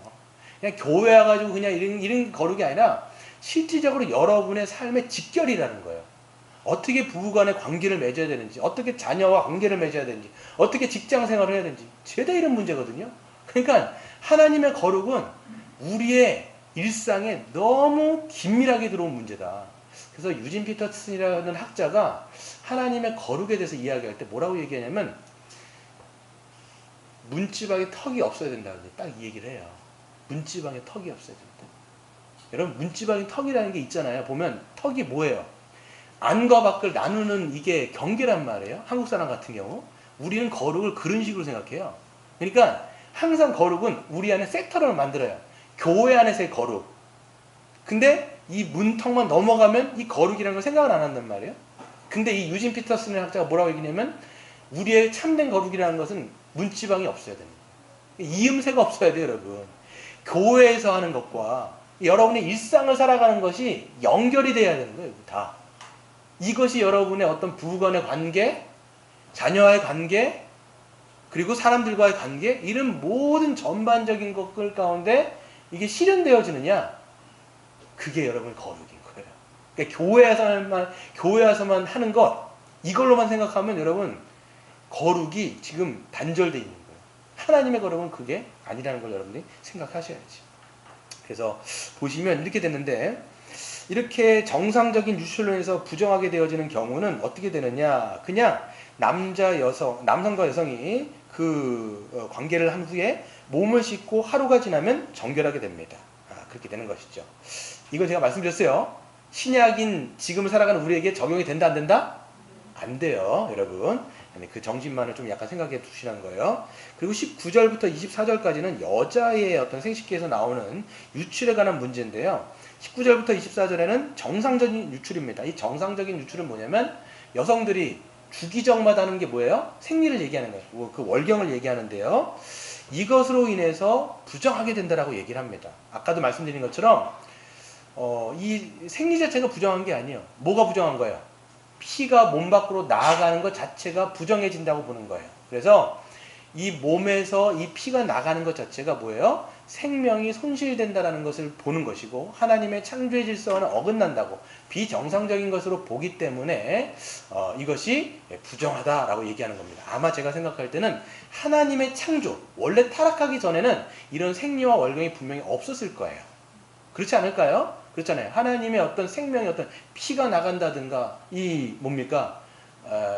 그냥 교회 와가지고 그냥 이런 거룩이 아니라 실질적으로 여러분의 삶의 직결이라는 거예요. 어떻게 부부간의 관계를 맺어야 되는지, 어떻게 자녀와 관계를 맺어야 되는지, 어떻게 직장 생활을 해야 되는지 죄다 이런 문제거든요. 그러니까 하나님의 거룩은 우리의 일상에 너무 긴밀하게 들어온 문제다. 그래서 유진 피터슨이라는 학자가 하나님의 거룩에 대해서 이야기할 때 뭐라고 얘기하냐면 문지방에 턱이 없어야 된다고 딱 이 얘기를 해요. 문지방에 턱이 없어야 된다. 여러분 문지방에 턱이라는 게 있잖아요. 보면 턱이 뭐예요? 안과 밖을 나누는 이게 경계란 말이에요. 한국 사람 같은 경우 우리는 거룩을 그런 식으로 생각해요. 그러니까 항상 거룩은 우리 안에 섹터를 만들어요. 교회 안에서의 거룩. 근데 이 문턱만 넘어가면 이 거룩이라는 걸 생각을 안 한단 말이에요. 근데 이 유진 피터슨의 학자가 뭐라고 얘기냐면 우리의 참된 거룩이라는 것은 문지방이 없어야 됩니다. 이음새가 없어야 돼요, 여러분. 교회에서 하는 것과 여러분의 일상을 살아가는 것이 연결이 돼야 되는 거예요, 다. 이것이 여러분의 어떤 부부간의 관계, 자녀와의 관계, 그리고 사람들과의 관계, 이런 모든 전반적인 것들 가운데 이게 실현되어지느냐? 그게 여러분의 거룩인 거예요. 그러니까 교회에서만 하는 것, 이걸로만 생각하면 여러분, 거룩이 지금 단절되어 있는 거예요. 하나님의 거룩은 그게 아니라는 걸 여러분들이 생각하셔야지. 그래서 보시면 이렇게 됐는데, 이렇게 정상적인 유출로 해서 부정하게 되어지는 경우는 어떻게 되느냐? 그냥 남성과 여성이 그 관계를 한 후에 몸을 씻고 하루가 지나면 정결하게 됩니다. 그렇게 되는 것이죠. 이거 제가 말씀드렸어요. 신약인 지금을 살아가는 우리에게 적용이 된다 안 된다? 안 돼요, 여러분. 그 정신만을 좀 약간 생각해 두시라는 거예요. 그리고 19절부터 24절까지는 여자의 어떤 생식기에서 나오는 유출에 관한 문제인데요. 19절부터 24절에는 정상적인 유출입니다. 이 정상적인 유출은 뭐냐면 여성들이 주기적마다 하는 게 뭐예요? 생리를 얘기하는 거예요. 그 월경을 얘기하는데요. 이것으로 인해서 부정하게 된다라고 얘기를 합니다. 아까도 말씀드린 것처럼 이 생리 자체가 부정한 게 아니에요. 뭐가 부정한 거예요? 피가 몸 밖으로 나아가는 것 자체가 부정해진다고 보는 거예요. 그래서 이 몸에서 이 피가 나가는 것 자체가 뭐예요? 생명이 손실된다는 것을 보는 것이고 하나님의 창조의 질서와는 어긋난다고 비정상적인 것으로 보기 때문에 이것이 부정하다라고 얘기하는 겁니다. 아마 제가 생각할 때는 하나님의 창조, 원래 타락하기 전에는 이런 생리와 월경이 분명히 없었을 거예요. 그렇지 않을까요? 그렇잖아요. 하나님의 어떤 생명의 어떤 피가 나간다든가 이 뭡니까?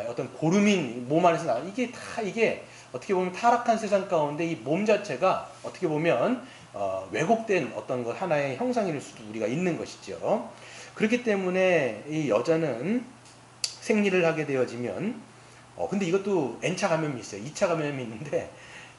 어떤 고름인 몸 안에서 나가 이게 어떻게 보면 타락한 세상 가운데 이 몸 자체가 어떻게 보면 왜곡된 어떤 것 하나의 형상일 수도 우리가 있는 것이죠. 그렇기 때문에 이 여자는 생리를 하게 되어지면 근데 이것도 N차 감염이 있어요. 2차 감염이 있는데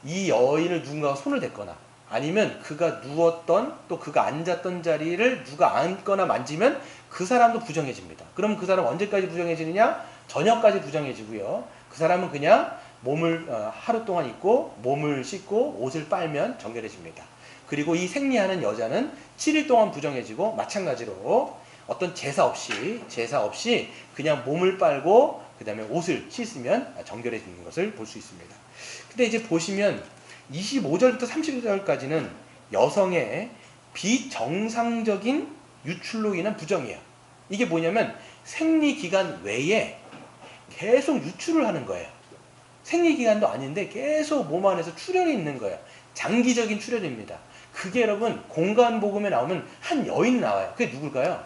이 여인을 누군가가 손을 댔거나 아니면 그가 누웠던 또 그가 앉았던 자리를 누가 앉거나 만지면 그 사람도 부정해집니다. 그럼 그 사람 언제까지 부정해지느냐? 저녁까지 부정해지고요. 그 사람은 그냥 몸을 하루 동안 입고 몸을 씻고 옷을 빨면 정결해집니다. 그리고 이 생리하는 여자는 7일 동안 부정해지고 마찬가지로 어떤 제사 없이 그냥 몸을 빨고 그 다음에 옷을 씻으면 정결해지는 것을 볼 수 있습니다. 근데 이제 보시면 25절부터 30절까지는 여성의 비정상적인 유출로 인한 부정이에요. 이게 뭐냐면 생리기간 외에 계속 유출을 하는 거예요. 생리기간도 아닌데 계속 몸 안에서 출혈이 있는 거예요. 장기적인 출혈입니다. 그게 여러분 공간복음에 나오면 한 여인 나와요. 그게 누굴까요?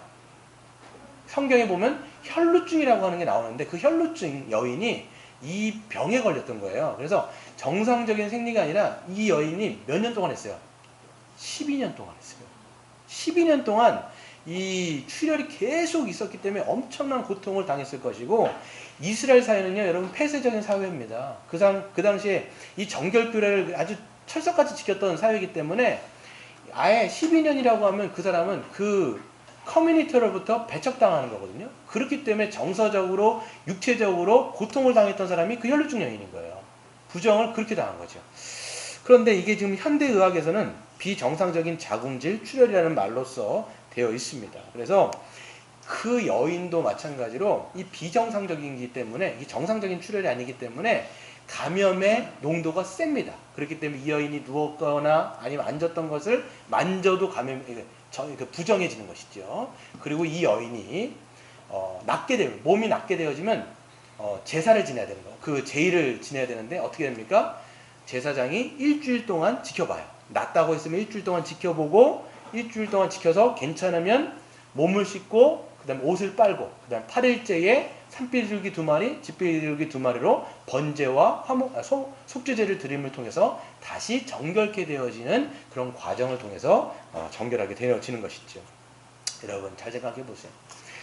성경에 보면 혈루증이라고 하는 게 나오는데 그 혈루증 여인이 이 병에 걸렸던 거예요. 그래서 정상적인 생리가 아니라 이 여인이 몇 년 동안 했어요? 12년 동안 했어요. 12년 동안 이 출혈이 계속 있었기 때문에 엄청난 고통을 당했을 것이고, 이스라엘 사회는요, 여러분 폐쇄적인 사회입니다. 그 당시에 이 정결교례를 아주 철석같이 지켰던 사회이기 때문에 아예 12년이라고 하면 그 사람은 그 커뮤니티로부터 배척당하는 거거든요. 그렇기 때문에 정서적으로 육체적으로 고통을 당했던 사람이 그 혈루증 여인인 거예요. 부정을 그렇게 당한 거죠. 그런데 이게 지금 현대의학에서는 비정상적인 자궁질 출혈이라는 말로써 되어 있습니다. 그래서 그 여인도 마찬가지로 이 비정상적이기 때문에, 이 정상적인 출혈이 아니기 때문에 감염의 농도가 셉니다. 그렇기 때문에 이 여인이 누웠거나 아니면 앉았던 것을 만져도 부정해지는 것이죠. 그리고 이 여인이 몸이 낫게 되어지면 제사를 지내야 되는 거예요. 그 제의를 지내야 되는데 어떻게 됩니까? 제사장이 일주일 동안 지켜봐요. 낫다고 했으면 일주일 동안 지켜보고, 일주일 동안 지켜서 괜찮으면 몸을 씻고 그 다음 옷을 빨고, 그 다음 8일째에 산비둘기 2마리, 집비둘기 2마리로 번제와 속죄제를 드림을 통해서 다시 정결케 되어지는 그런 과정을 통해서 정결하게 되어지는 것이죠. 여러분 잘 생각해 보세요.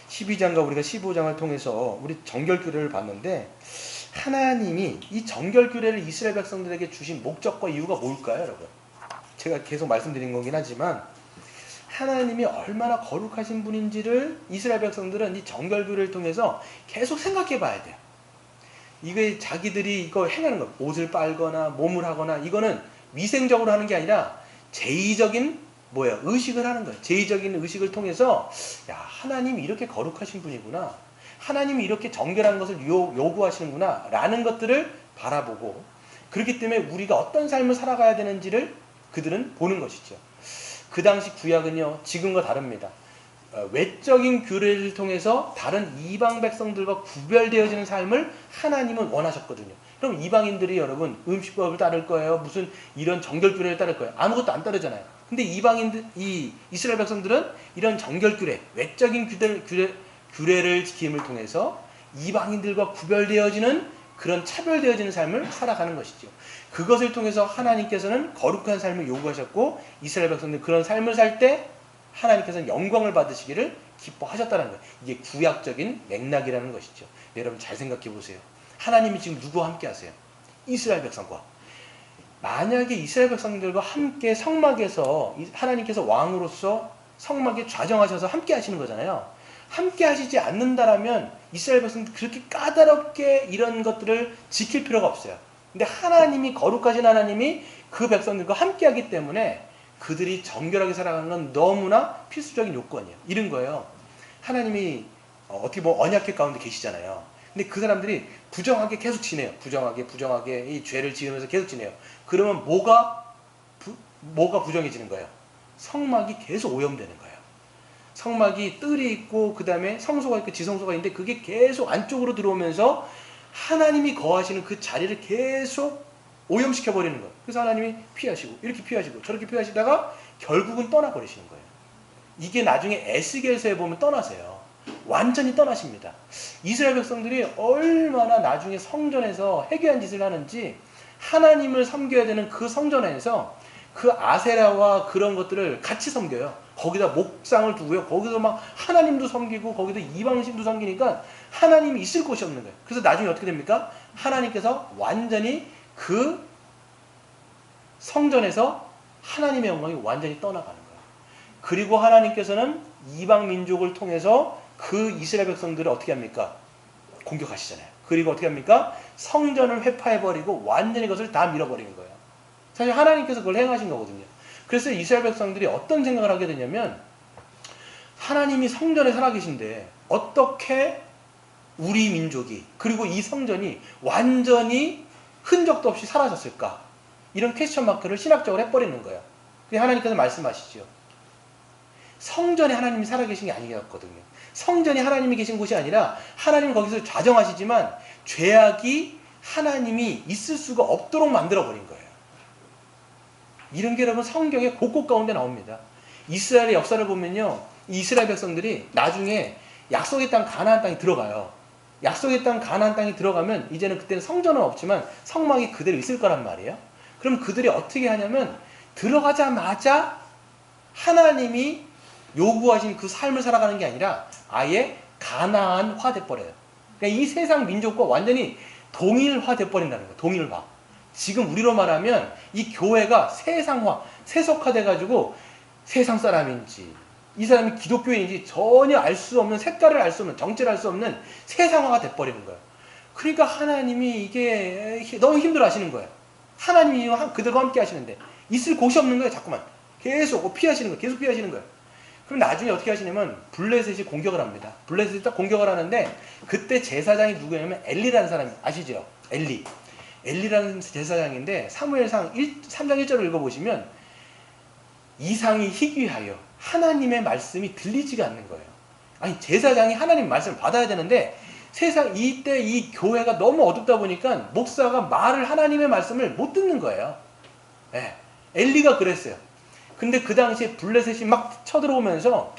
12장과 우리가 15장을 통해서 우리 정결교례를 봤는데, 하나님이 이 정결교례를 이스라엘 백성들에게 주신 목적과 이유가 뭘까요, 여러분? 제가 계속 말씀드린 거긴 하지만 하나님이 얼마나 거룩하신 분인지를 이스라엘 백성들은 이 정결교례를 통해서 계속 생각해 봐야 돼요. 이게 자기들이 이거 행하는 거, 옷을 빨거나 몸을 하거나, 이거는 위생적으로 하는 게 아니라 제의적인 의식을 하는 거예요. 제의적인 의식을 통해서, 야, 하나님이 이렇게 거룩하신 분이구나, 하나님이 이렇게 정결한 것을 요구하시는구나 라는 것들을 바라보고, 그렇기 때문에 우리가 어떤 삶을 살아가야 되는지를 그들은 보는 것이죠. 그 당시 구약은요, 지금과 다릅니다. 외적인 규례를 통해서 다른 이방 백성들과 구별되어지는 삶을 하나님은 원하셨거든요. 그럼 이방인들이 여러분 음식법을 따를 거예요? 무슨 이런 정결규례를 따를 거예요? 아무것도 안 따르잖아요. 근데 이 이스라엘 백성들은 이런 정결규례, 외적인 규례를 지킴을 통해서 이방인들과 구별되어지는 그런 차별되어지는 삶을 살아가는 것이죠. 그것을 통해서 하나님께서는 거룩한 삶을 요구하셨고, 이스라엘 백성들이 그런 삶을 살 때 하나님께서는 영광을 받으시기를 기뻐하셨다는 거예요. 이게 구약적인 맥락이라는 것이죠. 여러분 잘 생각해 보세요. 하나님이 지금 누구와 함께 하세요? 이스라엘 백성과. 만약에 이스라엘 백성들과 함께 성막에서 하나님께서 왕으로서 성막에 좌정하셔서 함께 하시는 거잖아요. 함께 하시지 않는다라면 이스라엘 백성들이 그렇게 까다롭게 이런 것들을 지킬 필요가 없어요. 근데 하나님이, 거룩하신 하나님이 그 백성들과 함께 하기 때문에 그들이 정결하게 살아가는 건 너무나 필수적인 요건이에요. 이런 거예요. 하나님이 어떻게 보면 언약궤 가운데 계시잖아요. 근데 그 사람들이 부정하게 계속 지내요. 부정하게 이 죄를 지으면서 계속 지내요. 그러면 뭐가 부정해지는 거예요? 성막이 계속 오염되는 거예요. 성막이 뜰이 있고 그 다음에 성소가 있고 지성소가 있는데 그게 계속 안쪽으로 들어오면서 하나님이 거하시는 그 자리를 계속 오염시켜버리는 거예요. 그래서 하나님이 피하시고 이렇게 피하시고 저렇게 피하시다가 결국은 떠나버리시는 거예요. 이게 나중에 에스겔서에 보면 떠나세요. 완전히 떠나십니다. 이스라엘 백성들이 얼마나 나중에 성전에서 해괴한 짓을 하는지, 하나님을 섬겨야 되는 그 성전 안에서 그 아세라와 그런 것들을 같이 섬겨요. 거기다 목상을 두고요. 거기서 막 하나님도 섬기고 거기도 이방신도 섬기니까 하나님이 있을 곳이 없는 거예요. 그래서 나중에 어떻게 됩니까? 하나님께서 완전히 그 성전에서 하나님의 영광이 완전히 떠나가는 거예요. 그리고 하나님께서는 이방 민족을 통해서 그 이스라엘 백성들을 어떻게 합니까? 공격하시잖아요. 그리고 어떻게 합니까? 성전을 회파해버리고 완전히 그것을 다 밀어버리는 거예요. 사실 하나님께서 그걸 행하신 거거든요. 그래서 이스라엘 백성들이 어떤 생각을 하게 되냐면, 하나님이 성전에 살아계신데 어떻게 우리 민족이, 그리고 이 성전이 완전히 흔적도 없이 사라졌을까? 이런 퀘스천 마크를 신학적으로 해버리는 거예요. 하나님께서 말씀하시죠. 성전에 하나님이 살아계신 게 아니었거든요. 성전이 하나님이 계신 곳이 아니라 하나님은 거기서 좌정하시지만 죄악이 하나님이 있을 수가 없도록 만들어버린 거예요. 이런 게 여러분 성경의 곳곳 가운데 나옵니다. 이스라엘의 역사를 보면요, 이스라엘 백성들이 나중에 약속의 땅 가나안 땅에 들어가요. 약속의 땅 가나안 땅에 들어가면 이제는 그때는 성전은 없지만 성막이 그대로 있을 거란 말이에요. 그럼 그들이 어떻게 하냐면 들어가자마자 하나님이 요구하신 그 삶을 살아가는 게 아니라 아예 가나안화 돼버려요. 그러니까 이 세상 민족과 완전히 동일화 돼버린다는 거예요. 동일화. 지금 우리로 말하면 이 교회가 세상화, 세속화돼가지고 세상 사람인지 이 사람이 기독교인인지 전혀 알 수 없는, 색깔을 알 수 없는, 정체를 알 수 없는 세상화가 돼버리는 거예요. 그러니까 하나님이 이게 너무 힘들어 하시는 거예요. 하나님이 그들과 함께 하시는데 있을 곳이 없는 거예요. 자꾸만 계속 피하시는 거예요. 계속 피하시는 거예요. 그럼 나중에 어떻게 하시냐면 블레셋이 공격을 합니다. 블레셋이 딱 공격을 하는데 그때 제사장이 누구냐면 엘리라는 사람이 아시죠? 엘리라는 제사장인데 사무엘상 3장 1절을 읽어보시면 이상이 희귀하여 하나님의 말씀이 들리지가 않는 거예요. 아니 제사장이 하나님 말씀을 받아야 되는데 세상 이때 이 교회가 너무 어둡다 보니까 목사가 하나님의 말씀을 못 듣는 거예요. 네. 엘리가 그랬어요. 근데 그 당시에 블레셋이 막 쳐들어오면서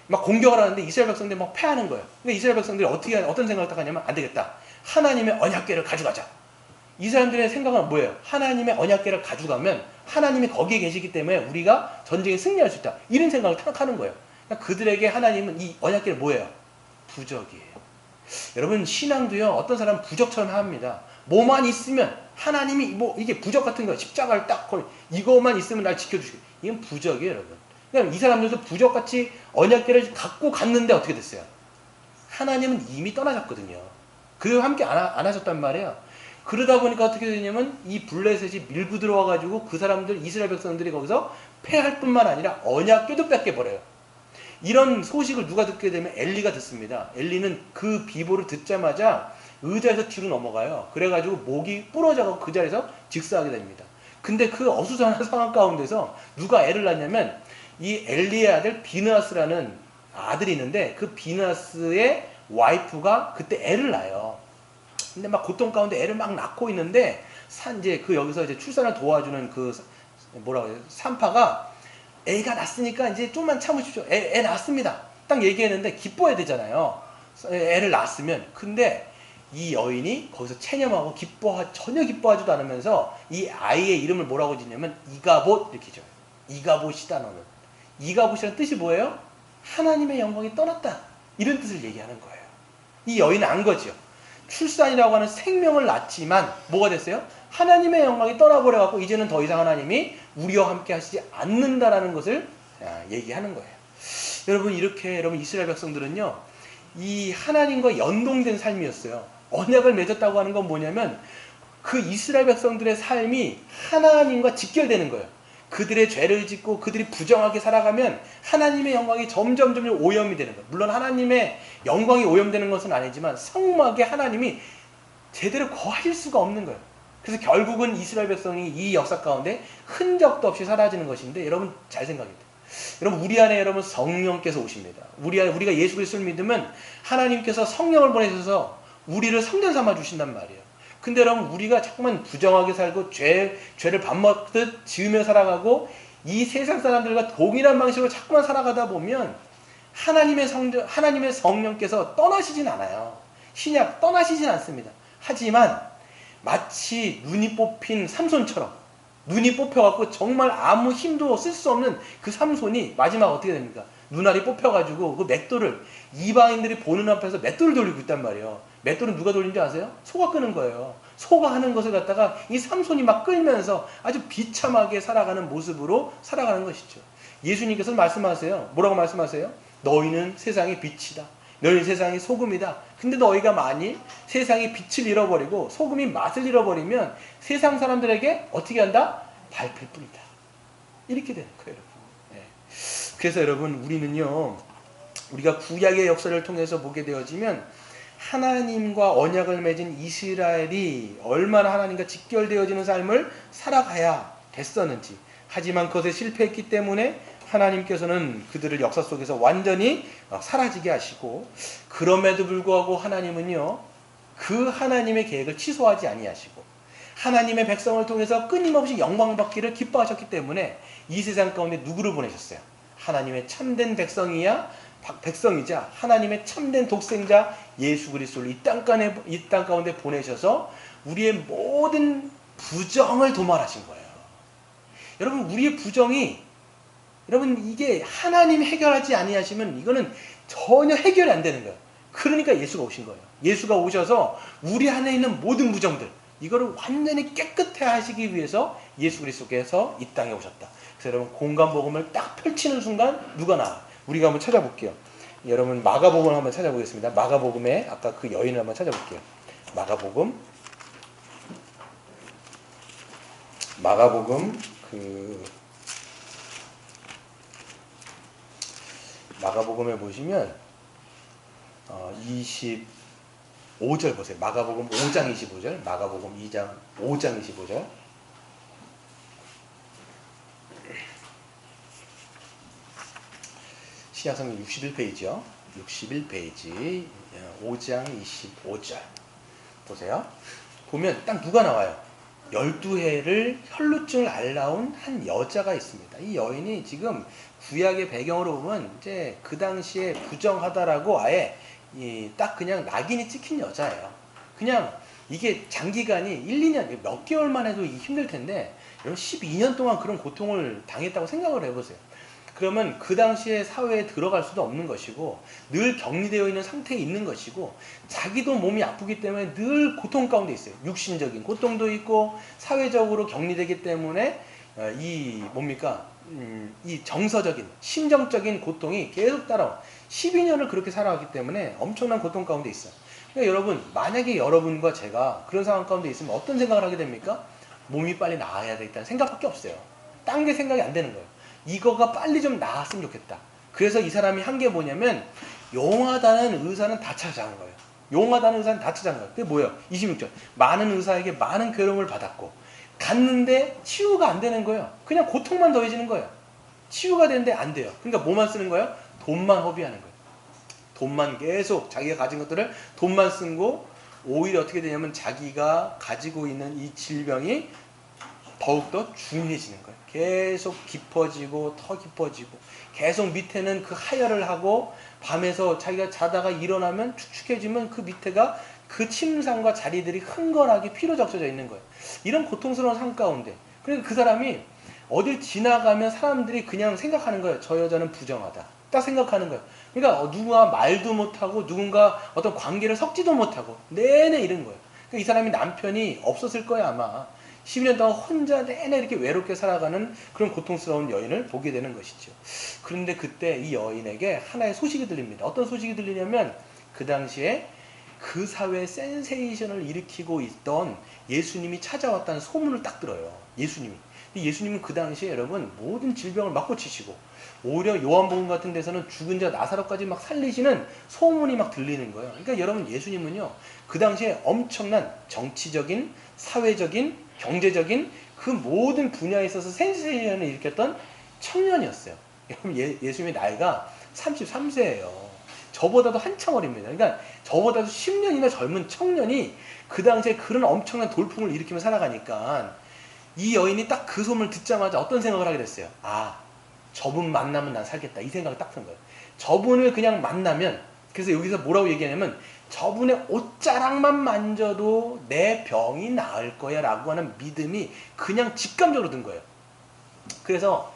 막 공격을 하는데 이스라엘 백성들이 막 패하는 거예요. 그러니까 이스라엘 백성들이 어떤 생각을 딱 하냐면 안 되겠다. 하나님의 언약궤를 가져가자. 이 사람들의 생각은 뭐예요? 하나님의 언약궤를 가져가면 하나님이 거기에 계시기 때문에 우리가 전쟁에 승리할 수 있다. 이런 생각을 딱 하는 거예요. 그러니까 그들에게 하나님은 이 언약궤를 뭐예요? 부적이에요. 여러분 신앙도요. 어떤 사람은 부적처럼 합니다. 뭐만 있으면 하나님이 이게 부적 같은 거 십자가를 딱 걸 이거만 있으면 날 지켜주시고 이건 부적이에요, 여러분. 그냥 이 사람들도 부적같이 언약궤를 갖고 갔는데 어떻게 됐어요? 하나님은 이미 떠나셨거든요. 그와 함께 안 하셨단 말이에요. 그러다 보니까 어떻게 되냐면 이 블레셋이 밀고 들어와가지고 그 사람들 이스라엘 백성들이 거기서 패할 뿐만 아니라 언약궤도 뺏겨버려요. 이런 소식을 누가 듣게 되면 엘리가 듣습니다. 엘리는 그 비보를 듣자마자 의자에서 뒤로 넘어가요. 그래가지고 목이 부러져서 그 자리에서 즉사하게 됩니다. 근데 그 어수선한 상황 가운데서 누가 애를 낳냐면 이 엘리의 아들 비느하스라는 아들이 있는데 그 비느하스의 와이프가 그때 애를 낳아요. 근데 막 고통 가운데 애를 막 낳고 있는데 여기서 이제 출산을 도와주는 그 뭐라고 해요? 산파가 애가 낳았으니까 이제 좀만 참으십시오. 애 낳았습니다. 딱 얘기했는데 기뻐해야 되잖아요. 애를 낳았으면. 근데 이 여인이 거기서 체념하고 전혀 기뻐하지도 않으면서 이 아이의 이름을 뭐라고 짓냐면 이가봇 이렇게 줘요. 이가봇이다 너는. 이가봇이라는 뜻이 뭐예요? 하나님의 영광이 떠났다. 이런 뜻을 얘기하는 거예요. 이 여인은 안 거죠. 출산이라고 하는 생명을 낳지만 뭐가 됐어요? 하나님의 영광이 떠나버려갖고 이제는 더 이상 하나님이 우리와 함께 하시지 않는다라는 것을 얘기하는 거예요. 여러분 여러분 이스라엘 백성들은요. 이 하나님과 연동된 삶이었어요. 언약을 맺었다고 하는 건 뭐냐면 그 이스라엘 백성들의 삶이 하나님과 직결되는 거예요. 그들의 죄를 짓고 그들이 부정하게 살아가면 하나님의 영광이 점점 오염이 되는 거예요. 물론 하나님의 영광이 오염되는 것은 아니지만 성막에 하나님이 제대로 거하실 수가 없는 거예요. 그래서 결국은 이스라엘 백성이 이 역사 가운데 흔적도 없이 사라지는 것인데 여러분 잘 생각해야 돼요. 여러분 우리 안에 여러분 성령께서 오십니다. 우리가 예수 그리스도를 믿으면 하나님께서 성령을 보내셔서 우리를 성전 삼아 주신단 말이에요. 근데 여러분 우리가 자꾸만 부정하게 살고 죄를 밥 먹듯 지으며 살아가고 이 세상 사람들과 동일한 방식으로 자꾸만 살아가다 보면 하나님의 성령께서 떠나시진 않아요. 신약 떠나시진 않습니다. 하지만 마치 눈이 뽑힌 삼손처럼 눈이 뽑혀갖고 정말 아무 힘도 쓸 수 없는 그 삼손이 마지막 어떻게 됩니까? 눈알이 뽑혀가지고 그 맷돌을 이방인들이 보는 앞에서 맷돌을 돌리고 있단 말이에요. 맷돌은 누가 돌린지 아세요? 소가 끄는 거예요. 소가 하는 것을 갖다가 이 삼손이 막 끌면서 아주 비참하게 살아가는 모습으로 살아가는 것이죠. 예수님께서 말씀하세요. 뭐라고 말씀하세요? 너희는 세상의 빛이다. 너희는 세상의 소금이다. 근데 너희가 만일 세상의 빛을 잃어버리고 소금이 맛을 잃어버리면 세상 사람들에게 어떻게 한다? 밟힐 뿐이다. 이렇게 되는 거예요, 여러분. 네. 그래서 여러분 우리는요. 우리가 구약의 역사를 통해서 보게 되어지면 하나님과 언약을 맺은 이스라엘이 얼마나 하나님과 직결되어지는 삶을 살아가야 됐었는지, 하지만 그것에 실패했기 때문에 하나님께서는 그들을 역사 속에서 완전히 사라지게 하시고, 그럼에도 불구하고 하나님은요, 그 하나님의 계획을 취소하지 아니하시고 하나님의 백성을 통해서 끊임없이 영광받기를 기뻐하셨기 때문에 이 세상 가운데 누구를 보내셨어요? 하나님의 참된 백성이자 하나님의 참된 독생자 예수 그리스도를 이 땅 가운데 보내셔서 우리의 모든 부정을 도말하신 거예요. 여러분, 우리의 부정이, 여러분, 이게 하나님이 해결하지 아니하시면 이거는 전혀 해결이 안 되는 거예요. 그러니까 예수가 오신 거예요. 예수가 오셔서 우리 안에 있는 모든 부정들, 이거를 완전히 깨끗해 하시기 위해서 예수 그리스도께서 이 땅에 오셨다. 그래서 여러분, 공간복음을 딱 펼치는 순간 누가 나와? 우리가 한번 찾아볼게요. 여러분, 마가복음을 한번 찾아보겠습니다. 마가복음에 아까 그 여인을 한번 찾아볼게요. 마가복음 마가복음에 보시면 25절 보세요. 마가복음 5장 25절, 마가복음 5장 25절. 신약성경 61페이지요. 61페이지 5장 25절 보세요. 보면 딱 누가 나와요? 12해를 혈루증을 앓아온 한 여자가 있습니다. 이 여인이 지금 구약의 배경으로 보면 이제 그 당시에 부정하다라고 아예 딱 그냥 낙인이 찍힌 여자예요. 그냥 이게 장기간이 1, 2년, 몇 개월만 해도 힘들 텐데, 여러분 12년 동안 그런 고통을 당했다고 생각을 해보세요. 그러면 그 당시에 사회에 들어갈 수도 없는 것이고, 늘 격리되어 있는 상태에 있는 것이고, 자기도 몸이 아프기 때문에 늘 고통 가운데 있어요. 육신적인 고통도 있고 사회적으로 격리되기 때문에 이 정서적인 심정적인 고통이 계속 따라와 12년을 그렇게 살아왔기 때문에 엄청난 고통 가운데 있어요. 그러니까 여러분, 만약에 여러분과 제가 그런 상황 가운데 있으면 어떤 생각을 하게 됩니까? 몸이 빨리 나아야 되겠다는 생각밖에 없어요. 딴 게 생각이 안 되는 거예요. 이거가 빨리 좀 나았으면 좋겠다. 그래서 이 사람이 한 게 뭐냐면, 용하다는 의사는 다 찾아간 거예요. 용하다는 의사는 다 찾아간 거예요. 그게 뭐예요? 26절. 많은 의사에게 많은 괴로움을 받았고, 갔는데 치유가 안 되는 거예요. 그냥 고통만 더해지는 거예요. 치유가 되는데 안 돼요. 그러니까 뭐만 쓰는 거예요? 돈만 허비하는 거예요. 돈만 계속 자기가 가진 것들을 돈만 쓰고, 오히려 어떻게 되냐면 자기가 가지고 있는 이 질병이 더욱더 중해지는 거예요. 계속 깊어지고 더 깊어지고, 계속 밑에는 그 하혈을 하고, 밤에서 자기가 자다가 일어나면 축축해지면 그 밑에가 그 침상과 자리들이 흥건하게 피로 적셔져 있는 거예요. 이런 고통스러운 삶 가운데, 그러니까 그 사람이 어딜 지나가면 사람들이 그냥 생각하는 거예요. 저 여자는 부정하다. 딱 생각하는 거예요. 그러니까 누군가 말도 못하고 누군가 어떤 관계를 섞지도 못하고 내내 이런 거예요. 그러니까 이 사람이 남편이 없었을 거예요, 아마. 12년 동안 혼자 내내 이렇게 외롭게 살아가는 그런 고통스러운 여인을 보게 되는 것이죠. 그런데 그때 이 여인에게 하나의 소식이 들립니다. 어떤 소식이 들리냐면, 그 당시에 그 사회에 센세이션을 일으키고 있던 예수님이 찾아왔다는 소문을 딱 들어요. 예수님이. 근데 예수님은 그 당시에 여러분 모든 질병을 막 고치시고, 오히려 요한복음 같은 데서는 죽은 자 나사로까지 막 살리시는 소문이 막 들리는 거예요. 그러니까 여러분, 예수님은요, 그 당시에 엄청난 정치적인, 사회적인, 경제적인 그 모든 분야에 있어서 센세이션을 일으켰던 청년이었어요. 여러분, 예수님의 나이가 33세예요. 저보다도 한참 어립니다. 그러니까 저보다도 10년이나 젊은 청년이 그 당시에 그런 엄청난 돌풍을 일으키며 살아가니까, 이 여인이 딱 그 소문을 듣자마자 어떤 생각을 하게 됐어요? 아, 저분 만나면 난 살겠다. 이 생각이 딱 든 거예요. 저분을 그냥 만나면, 그래서 여기서 뭐라고 얘기하냐면, 저분의 옷자락만 만져도 내 병이 나을 거야 라고 하는 믿음이 그냥 직감적으로 든 거예요. 그래서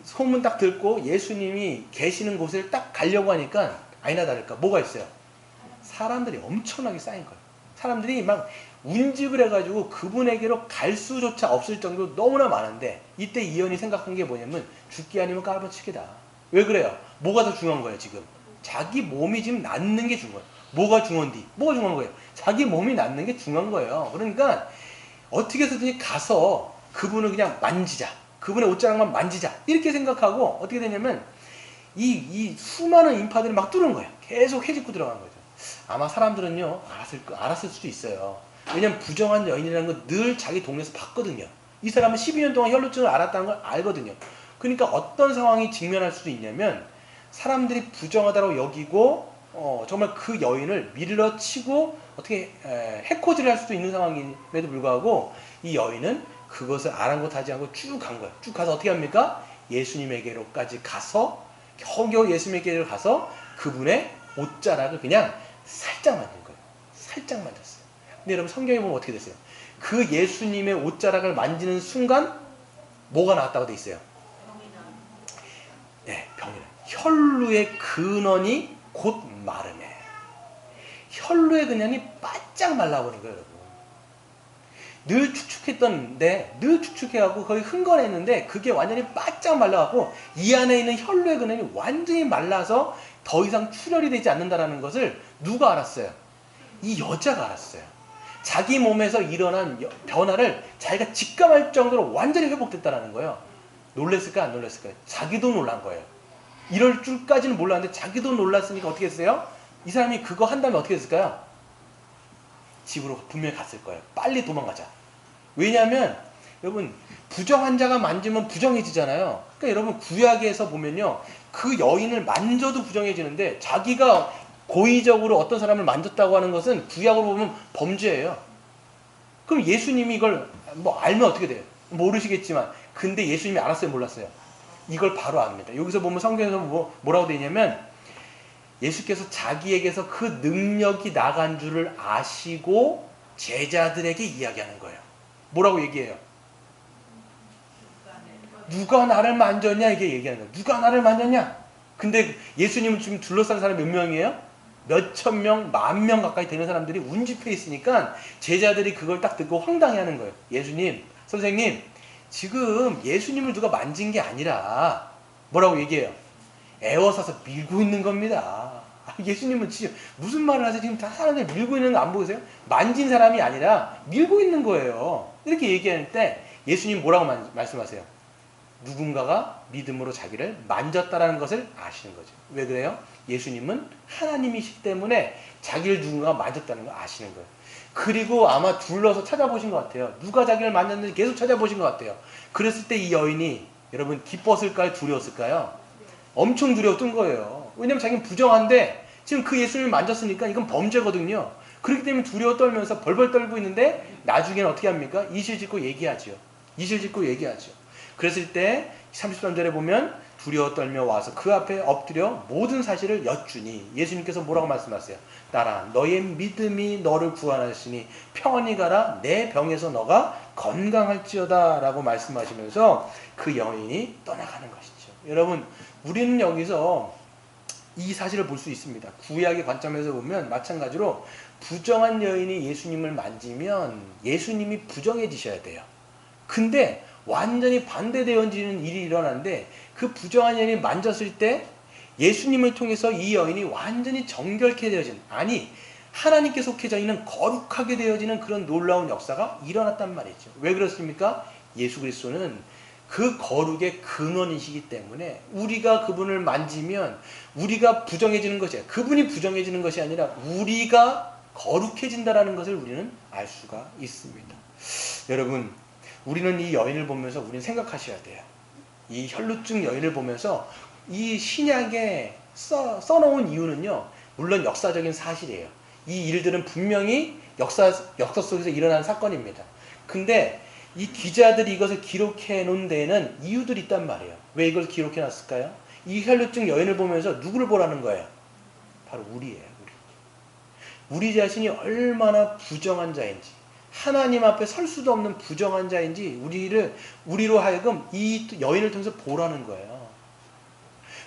소문 딱 듣고 예수님이 계시는 곳을 딱 가려고 하니까 아니나 다를까 뭐가 있어요? 사람들이 엄청나게 쌓인 거예요. 사람들이 막 운집을 해가지고 그분에게로 갈 수조차 없을 정도로 너무나 많은데, 이때 이 여인이 생각한 게 뭐냐면, 죽기 아니면 까무러치기다. 왜 그래요? 뭐가 더 중요한 거예요 지금? 자기 몸이 지금 낫는 게 중요해요. 뭐가 중요한디? 뭐가 중요한 거예요? 자기 몸이 낫는 게 중요한 거예요. 그러니까 어떻게 해서든지 가서 그분을 그냥 만지자, 그분의 옷자락만 만지자, 이렇게 생각하고 어떻게 되냐면 이 수많은 인파들이 막 뚫은 거예요. 계속 헤집고 들어간 거죠. 아마 사람들은요 알았을 수도 있어요. 왜냐면 부정한 여인이라는 건 늘 자기 동네에서 봤거든요. 이 사람은 12년 동안 혈루증을 앓았다는 걸 알거든요. 그러니까 어떤 상황이 직면할 수도 있냐면 사람들이 부정하다고 여기고 정말 그 여인을 밀어치고 어떻게 해코지를 할 수도 있는 상황임에도 불구하고 이 여인은 그것을 아랑곳하지 않고 쭉 간 거예요. 쭉 가서 어떻게 합니까? 예수님에게로까지 가서 겨우겨우 예수님에게로 가서 그분의 옷자락을 그냥 살짝 만진 거예요. 살짝 만졌어요. 근데 여러분 성경에 보면 어떻게 됐어요? 그 예수님의 옷자락을 만지는 순간 뭐가 나왔다고 돼 있어요? 네, 병이라. 혈루의 근원이 곧 마르네. 혈루의 근원이 바짝 말라버린 거예요, 여러분. 늘 축축했던데, 늘 축축해갖고 거의 흥건했는데, 그게 완전히 바짝 말라갖고, 이 안에 있는 혈루의 근원이 완전히 말라서 더 이상 출혈이 되지 않는다는 것을 누가 알았어요? 이 여자가 알았어요. 자기 몸에서 일어난 변화를 자기가 직감할 정도로 완전히 회복됐다는 거예요. 놀랬을까, 안 놀랬을까요? 자기도 놀란 거예요. 이럴 줄까지는 몰랐는데, 자기도 놀랐으니까 어떻게 했어요? 이 사람이 그거 한 다음에 어떻게 했을까요? 집으로 분명히 갔을 거예요. 빨리 도망가자. 왜냐하면 여러분 부정 환자가 만지면 부정해지잖아요. 그러니까 여러분 구약에서 보면요. 그 여인을 만져도 부정해지는데 자기가 고의적으로 어떤 사람을 만졌다고 하는 것은 구약으로 보면 범죄예요. 그럼 예수님이 이걸 뭐 알면 어떻게 돼요? 모르시겠지만 근데 예수님이 알았어요? 몰랐어요? 이걸 바로 압니다. 여기서 보면 성경에서 뭐라고 되어 있냐면 예수께서 자기에게서 그 능력이 나간 줄을 아시고 제자들에게 이야기하는 거예요. 뭐라고 얘기해요? 누가 나를 만졌냐 이게 얘기하는 거예요. 누가 나를 만졌냐? 근데 예수님은 지금 둘러싼 사람이 몇 명이에요? 몇천 명, 만 명 가까이 되는 사람들이 운집해 있으니까 제자들이 그걸 딱 듣고 황당해하는 거예요. 예수님, 선생님, 지금 예수님을 누가 만진 게 아니라 뭐라고 얘기해요? 애워싸서 밀고 있는 겁니다. 예수님은 지금 무슨 말을 하세요? 지금 다 사람들 밀고 있는 거 안 보이세요? 만진 사람이 아니라 밀고 있는 거예요. 이렇게 얘기할 때 예수님 뭐라고 말씀하세요? 누군가가 믿음으로 자기를 만졌다라는 것을 아시는 거죠. 왜 그래요? 예수님은 하나님이시기 때문에 자기를 누군가가 만졌다는 걸 아시는 거예요. 그리고 아마 둘러서 찾아보신 것 같아요. 누가 자기를 만졌는지 계속 찾아보신 것 같아요. 그랬을 때 이 여인이 여러분 기뻤을까요? 두려웠을까요? 엄청 두려웠던 거예요. 왜냐면 자기는 부정한데 지금 그 예수님을 만졌으니까 이건 범죄거든요. 그렇기 때문에 두려워 떨면서 벌벌 떨고 있는데 나중에는 어떻게 합니까? 이실 짓고 얘기하죠. 이실 짓고 얘기하죠. 그랬을 때 33절에 보면 두려워 떨며 와서 그 앞에 엎드려 모든 사실을 여쭈니 예수님께서 뭐라고 말씀하세요? 딸아 너의 믿음이 너를 구원하시니 평안히 가라 내 병에서 너가 건강할지어다 라고 말씀하시면서 그 여인이 떠나가는 것이죠. 여러분 우리는 여기서 이 사실을 볼 수 있습니다. 구약의 관점에서 보면 마찬가지로 부정한 여인이 예수님을 만지면 예수님이 부정해지셔야 돼요. 근데 완전히 반대되어지는 일이 일어나는데 그 부정한 여인이 만졌을 때 예수님을 통해서 이 여인이 완전히 정결케 되어지는 아니 하나님께 속해져 있는 거룩하게 되어지는 그런 놀라운 역사가 일어났단 말이죠. 왜 그렇습니까? 예수 그리스도는 그 거룩의 근원이시기 때문에 우리가 그분을 만지면 우리가 부정해지는 것이 아니라 그분이 부정해지는 것이 아니라 우리가 거룩해진다는 것을 우리는 알 수가 있습니다. 여러분 우리는 이 여인을 보면서 우리는 생각하셔야 돼요. 이 혈루증 여인을 보면서 이 신약에 써놓은 이유는요. 물론 역사적인 사실이에요. 이 일들은 분명히 역사 속에서 일어난 사건입니다. 근데 이 기자들이 이것을 기록해 놓은 데에는 이유들이 있단 말이에요. 왜 이걸 기록해 놨을까요? 이 혈루증 여인을 보면서 누구를 보라는 거예요? 바로 우리예요. 우리 자신이 얼마나 부정한 자인지 하나님 앞에 설 수도 없는 부정한 자인지 우리로 하여금 이 여인을 통해서 보라는 거예요.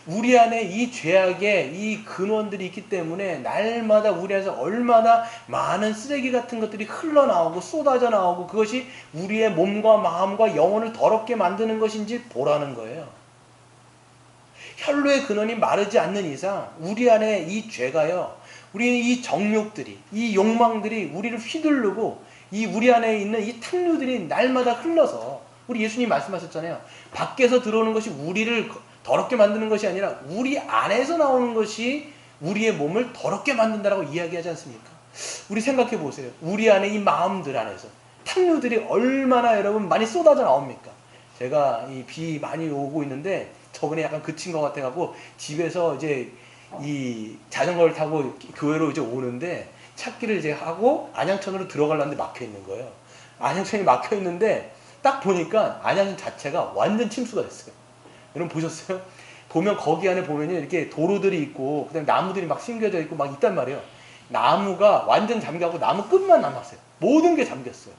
우리 안에 이 죄악의 이 근원들이 있기 때문에 날마다 우리 안에서 얼마나 많은 쓰레기 같은 것들이 흘러나오고 쏟아져 나오고 그것이 우리의 몸과 마음과 영혼을 더럽게 만드는 것인지 보라는 거예요. 혈루의 근원이 마르지 않는 이상 우리 안에 이 죄가요. 우리는 이 정욕들이 이 욕망들이 우리를 휘두르고 이 우리 안에 있는 이 탕류들이 날마다 흘러서 우리 예수님 말씀하셨잖아요. 밖에서 들어오는 것이 우리를 더럽게 만드는 것이 아니라 우리 안에서 나오는 것이 우리의 몸을 더럽게 만든다라고 이야기하지 않습니까? 우리 생각해 보세요. 우리 안에 이 마음들 안에서 탕류들이 얼마나 여러분 많이 쏟아져 나옵니까? 제가 이 비 많이 오고 있는데 저번에 약간 그친 것 같아갖고 집에서 이제 이 자전거를 타고 교회로 이제 오는데 찾기를 이제 하고 안양천으로 들어가려는데 막혀 있는 거예요. 안양천이 막혀 있는데 딱 보니까 안양천 자체가 완전 침수가 됐어요. 여러분 보셨어요? 보면 거기 안에 보면요 이렇게 도로들이 있고 그다음에 나무들이 막 심겨져 있고 막 있단 말이에요. 나무가 완전 잠겨고 나무 끝만 남았어요. 모든 게 잠겼어요.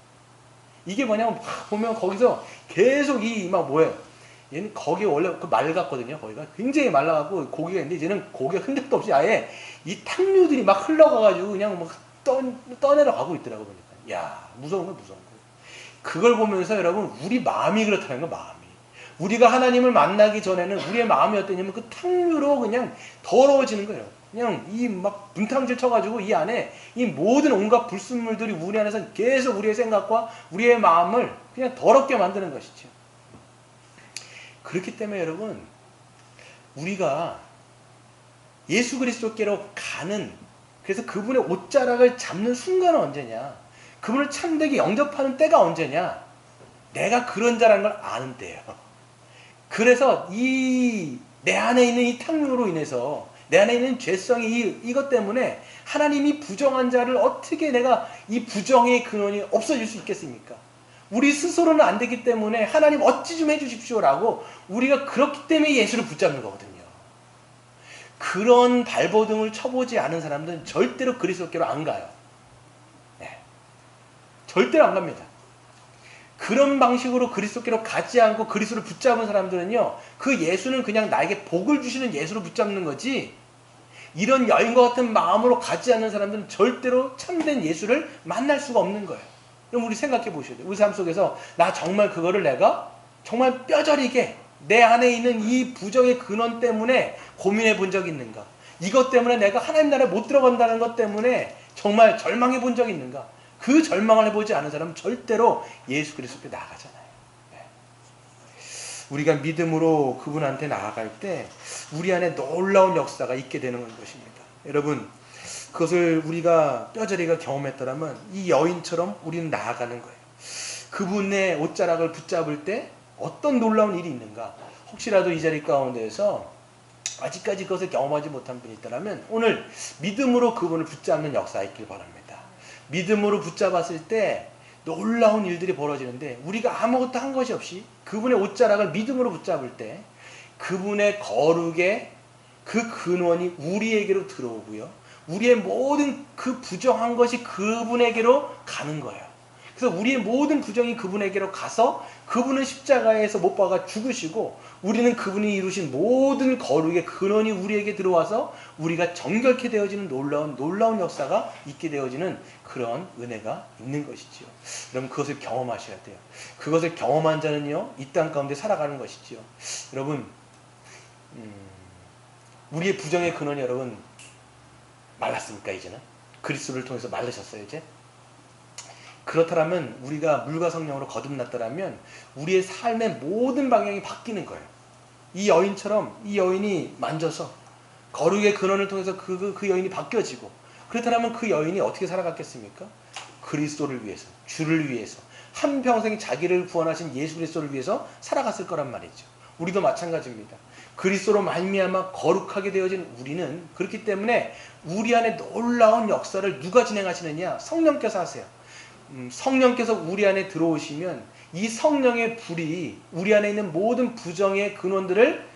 이게 뭐냐면 보면 거기서 계속 이 막 뭐예요? 얘는 거기 원래 그 맑았거든요. 거기가 굉장히 말라갖고 고기가 있는데 이제는 고기가 흔적도 없이 아예 이 탕류들이 막 흘러가가지고 그냥 막 떠내려 가고 있더라고 보니까. 야 무서운 거 무서운 거. 그걸 보면서 여러분 우리 마음이 그렇다는 거 마음이. 우리가 하나님을 만나기 전에는 우리의 마음이 어땠냐면 그 탕류로 그냥 더러워지는 거예요. 그냥 이 막 분탕질 쳐가지고 이 안에 이 모든 온갖 불순물들이 우리 안에서 계속 우리의 생각과 우리의 마음을 그냥 더럽게 만드는 것이죠. 그렇기 때문에 여러분 우리가 예수 그리스도께로 가는 그래서 그분의 옷자락을 잡는 순간은 언제냐? 그분을 참되게 영접하는 때가 언제냐? 내가 그런 자라는 걸 아는 때예요. 그래서 이 내 안에 있는 이 탕류로 인해서 내 안에 있는 죄성이 이것 때문에 하나님이 부정한 자를 어떻게 내가 이 부정의 근원이 없어질 수 있겠습니까? 우리 스스로는 안 되기 때문에 하나님 어찌 좀 해주십시오라고 우리가 그렇기 때문에 예수를 붙잡는 거거든요. 그런 발버둥을 쳐보지 않은 사람들은 절대로 그리스도께로 안 가요. 네. 절대로 안 갑니다. 그런 방식으로 그리스도께로 가지 않고 그리스도를 붙잡은 사람들은요. 그 예수는 그냥 나에게 복을 주시는 예수를 붙잡는 거지 이런 여인과 같은 마음으로 가지 않는 사람들은 절대로 참된 예수를 만날 수가 없는 거예요. 그럼 우리 생각해 보셔야 돼요. 우리 삶 속에서 나 정말 그거를 내가 정말 뼈저리게 내 안에 있는 이 부정의 근원 때문에 고민해 본 적이 있는가? 이것 때문에 내가 하나님 나라에 못 들어간다는 것 때문에 정말 절망해 본 적이 있는가? 그 절망을 해보지 않은 사람은 절대로 예수 그리스도께 나아가잖아요. 네. 우리가 믿음으로 그분한테 나아갈 때 우리 안에 놀라운 역사가 있게 되는 것입니다. 여러분 그것을 우리가 뼈저리가 경험했더라면 이 여인처럼 우리는 나아가는 거예요. 그분의 옷자락을 붙잡을 때 어떤 놀라운 일이 있는가? 혹시라도 이 자리 가운데에서 아직까지 그것을 경험하지 못한 분이 있다면 오늘 믿음으로 그분을 붙잡는 역사가 있길 바랍니다. 믿음으로 붙잡았을 때 놀라운 일들이 벌어지는데 우리가 아무것도 한 것이 없이 그분의 옷자락을 믿음으로 붙잡을 때 그분의 거룩의 그 근원이 우리에게로 들어오고요. 우리의 모든 그 부정한 것이 그분에게로 가는 거예요. 그래서 우리의 모든 부정이 그분에게로 가서 그분은 십자가에서 못 박아 죽으시고 우리는 그분이 이루신 모든 거룩의 근원이 우리에게 들어와서 우리가 정결케 되어지는 놀라운 역사가 있게 되어지는 그런 은혜가 있는 것이지요. 여러분 그것을 경험하셔야 돼요. 그것을 경험한 자는요 이 땅 가운데 살아가는 것이지요. 여러분 우리의 부정의 근원이 여러분 말랐습니까 이제는? 그리스도를 통해서 말르셨어요 이제? 그렇다면 우리가 물과 성령으로 거듭났다면 우리의 삶의 모든 방향이 바뀌는 거예요. 이 여인처럼 이 여인이 만져서 거룩의 근원을 통해서 그 여인이 바뀌어지고 그렇다면 그 여인이 어떻게 살아갔겠습니까? 그리스도를 위해서 주를 위해서 한평생 자기를 구원하신 예수 그리스도를 위해서 살아갔을 거란 말이죠. 우리도 마찬가지입니다. 그리스도로 말미암아 거룩하게 되어진 우리는 그렇기 때문에 우리 안에 놀라운 역사를 누가 진행하시느냐? 성령께서 하세요. 성령께서 우리 안에 들어오시면 이 성령의 불이 우리 안에 있는 모든 부정의 근원들을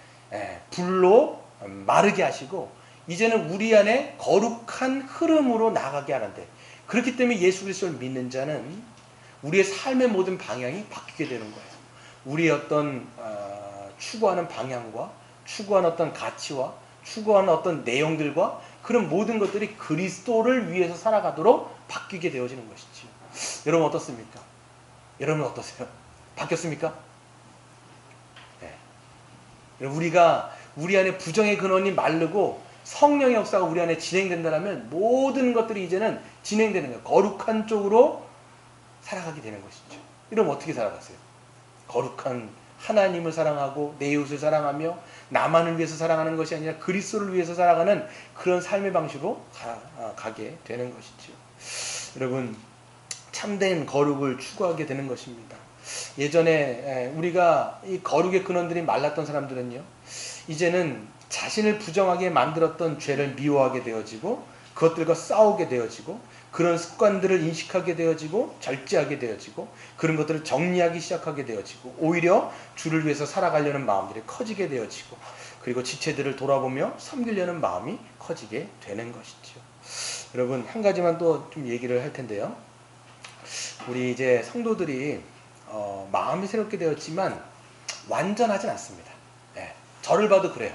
불로 마르게 하시고 이제는 우리 안에 거룩한 흐름으로 나가게 하는데 그렇기 때문에 예수 그리스도를 믿는 자는 우리의 삶의 모든 방향이 바뀌게 되는 거예요. 우리의 어떤 추구하는 방향과 추구하는 어떤 가치와 추구하는 어떤 내용들과 그런 모든 것들이 그리스도를 위해서 살아가도록 바뀌게 되어지는 것이지요. 여러분 어떻습니까? 여러분 어떠세요? 바뀌었습니까? 네. 우리가 우리 안에 부정의 근원이 마르고 성령의 역사가 우리 안에 진행된다면 모든 것들이 이제는 진행되는 거예요. 거룩한 쪽으로 살아가게 되는 것이죠. 이러면 어떻게 살아가세요? 거룩한 하나님을 사랑하고 내 이웃을 사랑하며 나만을 위해서 살아가는 것이 아니라 그리스도를 위해서 살아가는 그런 삶의 방식으로 가게 되는 것이죠. 여러분 참된 거룩을 추구하게 되는 것입니다. 예전에 우리가 이 거룩의 근원들이 말랐던 사람들은요, 이제는 자신을 부정하게 만들었던 죄를 미워하게 되어지고 그것들과 싸우게 되어지고 그런 습관들을 인식하게 되어지고 절제하게 되어지고 그런 것들을 정리하기 시작하게 되어지고 오히려 주를 위해서 살아가려는 마음들이 커지게 되어지고 그리고 지체들을 돌아보며 섬기려는 마음이 커지게 되는 것이죠. 여러분, 한 가지만 또 좀 얘기를 할 텐데요. 우리 이제 성도들이 마음이 새롭게 되었지만 완전하진 않습니다. 네, 저를 봐도 그래요.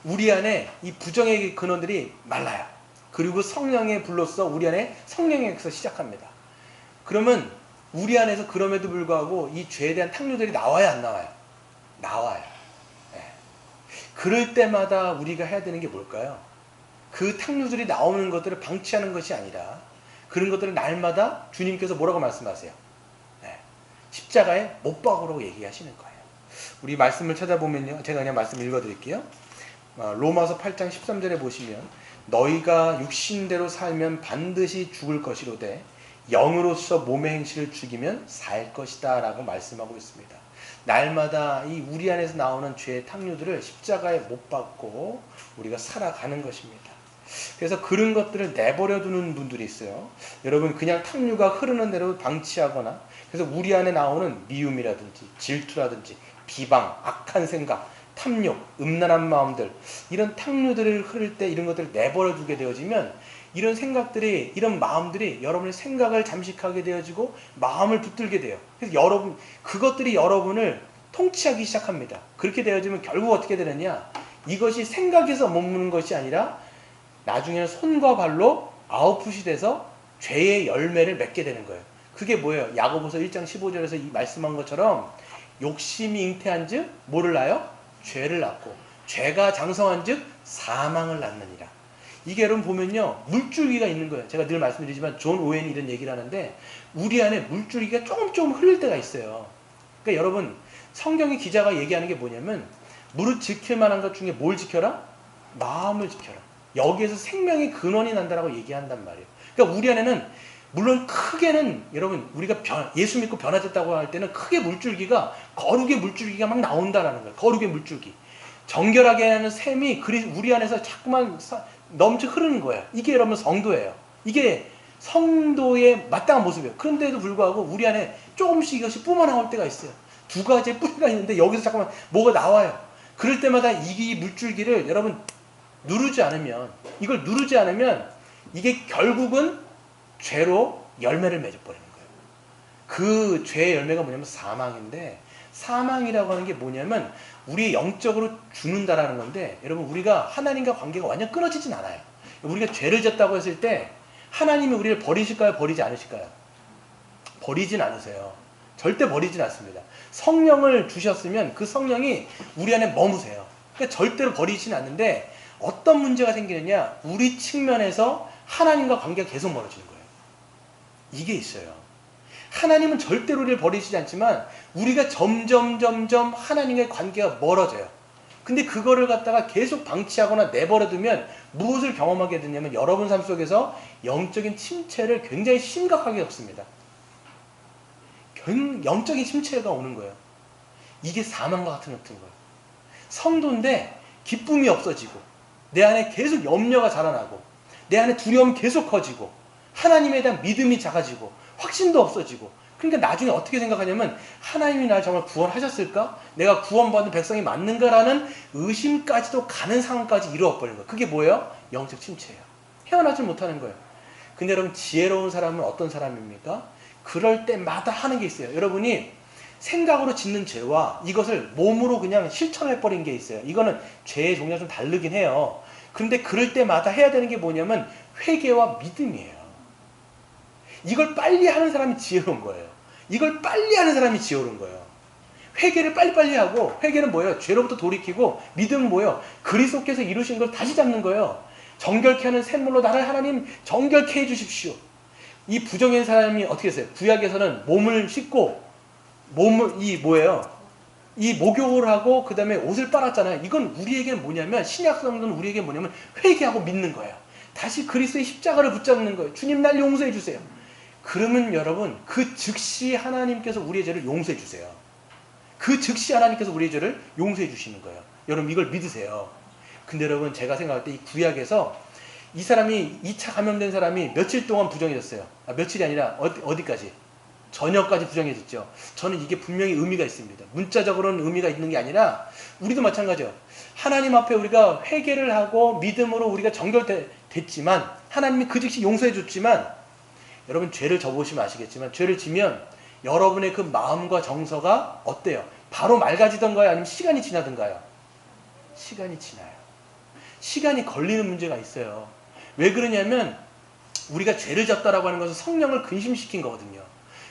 우리 안에 이 부정의 근원들이 말라요. 그리고 성령의 불로써 우리 안에 성령에서 시작합니다. 그러면 우리 안에서 그럼에도 불구하고 이 죄에 대한 탕류들이 나와야 안 나와요? 나와요. 네. 그럴 때마다 우리가 해야 되는 게 뭘까요? 그 탕류들이 나오는 것들을 방치하는 것이 아니라 그런 것들을 날마다 주님께서 뭐라고 말씀하세요? 네. 십자가에 못 박으라고 얘기하시는 거예요. 우리 말씀을 찾아보면요. 제가 그냥 말씀 읽어드릴게요. 로마서 8장 13절에 보시면 너희가 육신대로 살면 반드시 죽을 것이로되 영으로서 몸의 행실을 죽이면 살 것이다 라고 말씀하고 있습니다. 날마다 이 우리 안에서 나오는 죄의 탕류들을 십자가에 못 박고 우리가 살아가는 것입니다. 그래서 그런 것들을 내버려 두는 분들이 있어요. 여러분, 그냥 탕류가 흐르는 대로 방치하거나 그래서 우리 안에 나오는 미움이라든지 질투라든지 비방, 악한 생각, 탐욕, 음란한 마음들, 이런 탕류들을 흐를 때 이런 것들을 내버려 두게 되어지면 이런 생각들이, 이런 마음들이 여러분의 생각을 잠식하게 되어지고 마음을 붙들게 돼요. 그래서 그것들이 여러분을 통치하기 시작합니다. 그렇게 되어지면 결국 어떻게 되느냐? 이것이 생각에서 머무는 것이 아니라 나중에는 손과 발로 아웃풋이 돼서 죄의 열매를 맺게 되는 거예요. 그게 뭐예요? 야고보서 1장 15절에서 이 말씀한 것처럼 욕심이 잉태한 즉 뭐를 낳아요? 죄를 낳고 죄가 장성한 즉 사망을 낳느니라. 이게 여러분 보면요, 물줄기가 있는 거예요. 제가 늘 말씀드리지만 존 오웬이 이런 얘기를 하는데 우리 안에 물줄기가 조금 흐를 때가 있어요. 그러니까 여러분, 성경의 기자가 얘기하는 게 뭐냐면 무릇 지킬 만한 것 중에 뭘 지켜라? 마음을 지켜라. 여기에서 생명의 근원이 난다라고 얘기한단 말이에요. 그러니까 우리 안에는 물론 크게는 여러분 우리가 예수 믿고 변화됐다고 할 때는 크게 물줄기가 거룩의 물줄기가 막 나온다라는 거예요. 거룩의 물줄기. 정결하게 하는 샘이 우리 안에서 자꾸만 넘쳐 흐르는 거예요. 이게 여러분 성도예요. 이게 성도의 마땅한 모습이에요. 그런데도 불구하고 우리 안에 조금씩 이것이 뿜어나올 때가 있어요. 두 가지의 뿌리가 있는데 여기서 잠깐만 뭐가 나와요. 그럴 때마다 이 물줄기를 여러분 이걸 누르지 않으면 이게 결국은 죄로 열매를 맺어버리는 거예요. 그 죄의 열매가 뭐냐면 사망인데, 사망이라고 하는 게 뭐냐면 우리 영적으로 죽는다라는 건데, 여러분 우리가 하나님과 관계가 완전 끊어지진 않아요. 우리가 죄를 졌다고 했을 때 하나님이 우리를 버리실까요? 버리지 않으실까요? 버리진 않으세요. 절대 버리진 않습니다. 성령을 주셨으면 그 성령이 우리 안에 머무세요. 그러니까 절대로 버리진 않는데 어떤 문제가 생기느냐? 우리 측면에서 하나님과 관계가 계속 멀어지는 거예요. 이게 있어요. 하나님은 절대로 우리를 버리시지 않지만 우리가 점점 하나님과의 관계가 멀어져요. 근데 그거를 갖다가 계속 방치하거나 내버려두면 무엇을 경험하게 되냐면 여러분 삶 속에서 영적인 침체를 굉장히 심각하게 겪습니다. 영적인 침체가 오는 거예요. 이게 사망과 같은 거예요. 성도인데 기쁨이 없어지고 내 안에 계속 염려가 자라나고 내 안에 두려움이 계속 커지고 하나님에 대한 믿음이 작아지고 확신도 없어지고, 그러니까 나중에 어떻게 생각하냐면 하나님이 날 정말 구원하셨을까? 내가 구원받은 백성이 맞는가라는 의심까지도 가는 상황까지 이루어버리는 거예요. 그게 뭐예요? 영적 침체예요. 헤어나지 못하는 거예요. 근데 여러분, 지혜로운 사람은 어떤 사람입니까? 그럴 때마다 하는 게 있어요. 여러분이 생각으로 짓는 죄와 이것을 몸으로 그냥 실천해버린 게 있어요. 이거는 죄의 종류가 좀 다르긴 해요. 그런데 그럴 때마다 해야 되는 게 뭐냐면 회개와 믿음이에요. 이걸 빨리 하는 사람이 지혜로운 거예요. 이걸 빨리 하는 사람이 지혜로운 거예요. 회개를 빨리빨리 하고, 회개는 뭐예요? 죄로부터 돌이키고, 믿음은 뭐예요? 그리스도께서 이루신 걸 다시 잡는 거예요. 정결케 하는 샘물로 나를 하나님 정결케 해주십시오. 이 부정인 사람이 어떻게 했어요? 구약에서는 몸을 씻고 이 목욕을 하고 그 다음에 옷을 빨았잖아요. 이건 우리에게는 뭐냐면, 신약 성도는 우리에게 뭐냐면 회개하고 믿는 거예요. 다시 그리스도의 십자가를 붙잡는 거예요. 주님 날 용서해 주세요. 그러면 여러분 그 즉시 하나님께서 우리의 죄를 용서해 주세요. 그 즉시 하나님께서 우리의 죄를 용서해 주시는 거예요. 여러분 이걸 믿으세요. 근데 여러분 제가 생각할 때 이 구약에서 이 사람이 2차 감염된 사람이 며칠 동안 부정해졌어요. 며칠이 아니라 어디까지? 저녁까지 부정해졌죠. 저는 이게 분명히 의미가 있습니다. 문자적으로는 의미가 있는 게 아니라 우리도 마찬가지예요. 하나님 앞에 우리가 회개를 하고 믿음으로 우리가 정결됐지만 하나님이 그 즉시 용서해 줬지만 여러분 죄를 져보시면 아시겠지만 죄를 지면 여러분의 그 마음과 정서가 어때요? 바로 맑아지던가요? 아니면 시간이 지나던가요? 시간이 지나요. 시간이 걸리는 문제가 있어요. 왜 그러냐면 우리가 죄를 졌다라고 하는 것은 성령을 근심시킨 거거든요.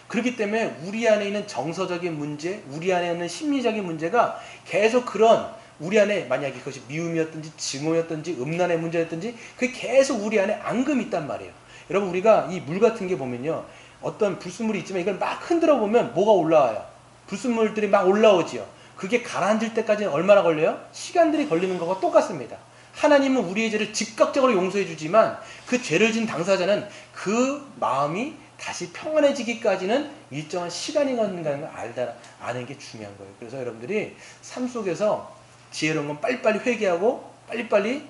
그렇기 때문에 우리 안에 있는 정서적인 문제, 우리 안에 있는 심리적인 문제가 계속 그런 우리 안에 만약에 그것이 미움이었든지 증오였든지 음란의 문제였든지 그게 계속 우리 안에 앙금이 있단 말이에요. 여러분 우리가 이 물 같은 게 보면요. 어떤 불순물이 있지만 이걸 막 흔들어 보면 뭐가 올라와요? 불순물들이 막 올라오지요. 그게 가라앉을 때까지는 얼마나 걸려요? 시간들이 걸리는 것과 똑같습니다. 하나님은 우리의 죄를 즉각적으로 용서해 주지만 그 죄를 진 당사자는 그 마음이 다시 평안해지기까지는 일정한 시간이 걸린다는 걸 아는 게 중요한 거예요. 그래서 여러분들이 삶 속에서 지혜로운 건 빨리빨리 회개하고 빨리빨리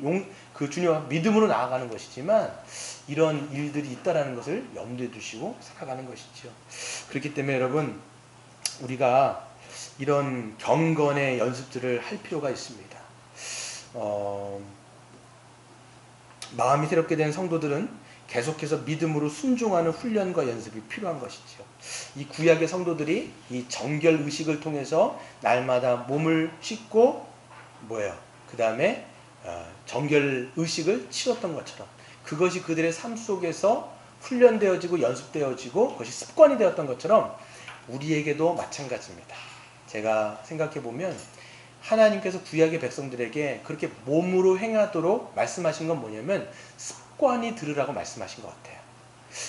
그 주님과 믿음으로 나아가는 것이지만 이런 일들이 있다는 것을 염두에 두시고 살아가는 것이죠. 그렇기 때문에 여러분 우리가 이런 경건의 연습들을 할 필요가 있습니다. 마음이 새롭게 된 성도들은 계속해서 믿음으로 순종하는 훈련과 연습이 필요한 것이죠. 이 구약의 성도들이 이 정결 의식을 통해서 날마다 몸을 씻고 그 다음에 정결 의식을 치렀던 것처럼 그것이 그들의 삶 속에서 훈련되어지고 연습되어지고 그것이 습관이 되었던 것처럼 우리에게도 마찬가지입니다. 제가 생각해 보면 하나님께서 구약의 백성들에게 그렇게 몸으로 행하도록 말씀하신 건 뭐냐면 습관이 들으라고 말씀하신 것 같아요.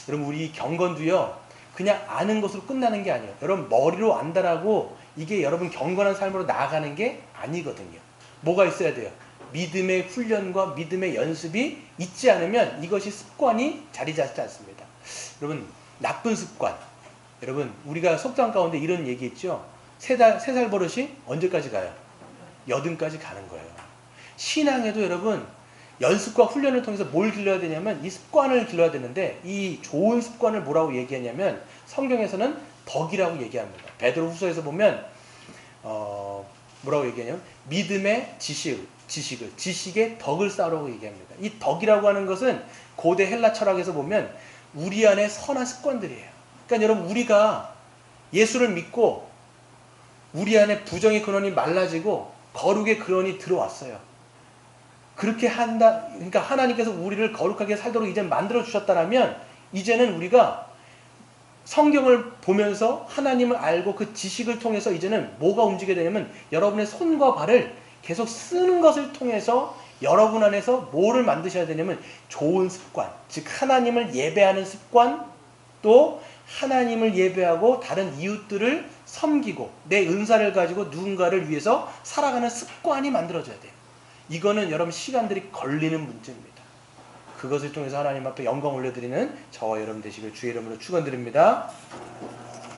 여러분 우리 경건도요 그냥 아는 것으로 끝나는 게 아니에요. 여러분 머리로 안다라고 이게 여러분 경건한 삶으로 나아가는 게 아니거든요. 뭐가 있어야 돼요? 믿음의 훈련과 믿음의 연습이 있지 않으면 이것이 습관이 자리 잡지 않습니다. 여러분 나쁜 습관, 여러분 우리가 속담 가운데 이런 얘기 있죠. 세 살 버릇이 언제까지 가요? 여든까지 가는 거예요. 신앙에도 여러분 연습과 훈련을 통해서 뭘 길러야 되냐면 이 습관을 길러야 되는데 이 좋은 습관을 뭐라고 얘기하냐면 성경에서는 덕이라고 얘기합니다. 베드로후서에서 보면 뭐라고 얘기하냐면 믿음의 지식의 덕을 쌓으라고 얘기합니다. 이 덕이라고 하는 것은 고대 헬라 철학에서 보면 우리 안에 선한 습관들이에요. 그러니까 여러분 우리가 예수를 믿고 우리 안에 부정의 근원이 말라지고 거룩의 근원이 들어왔어요. 그렇게 한다. 그러니까 하나님께서 우리를 거룩하게 살도록 이제 만들어 주셨다라면 이제는 우리가 성경을 보면서 하나님을 알고 그 지식을 통해서 이제는 뭐가 움직이게 되냐면 여러분의 손과 발을 계속 쓰는 것을 통해서 여러분 안에서 뭐를 만드셔야 되냐면 좋은 습관, 즉 하나님을 예배하는 습관, 또 하나님을 예배하고 다른 이웃들을 섬기고 내 은사를 가지고 누군가를 위해서 살아가는 습관이 만들어져야 돼요. 이거는 여러분 시간들이 걸리는 문제입니다. 그것을 통해서 하나님 앞에 영광 올려드리는 저와 여러분 되시길 주의 이름으로 축원드립니다.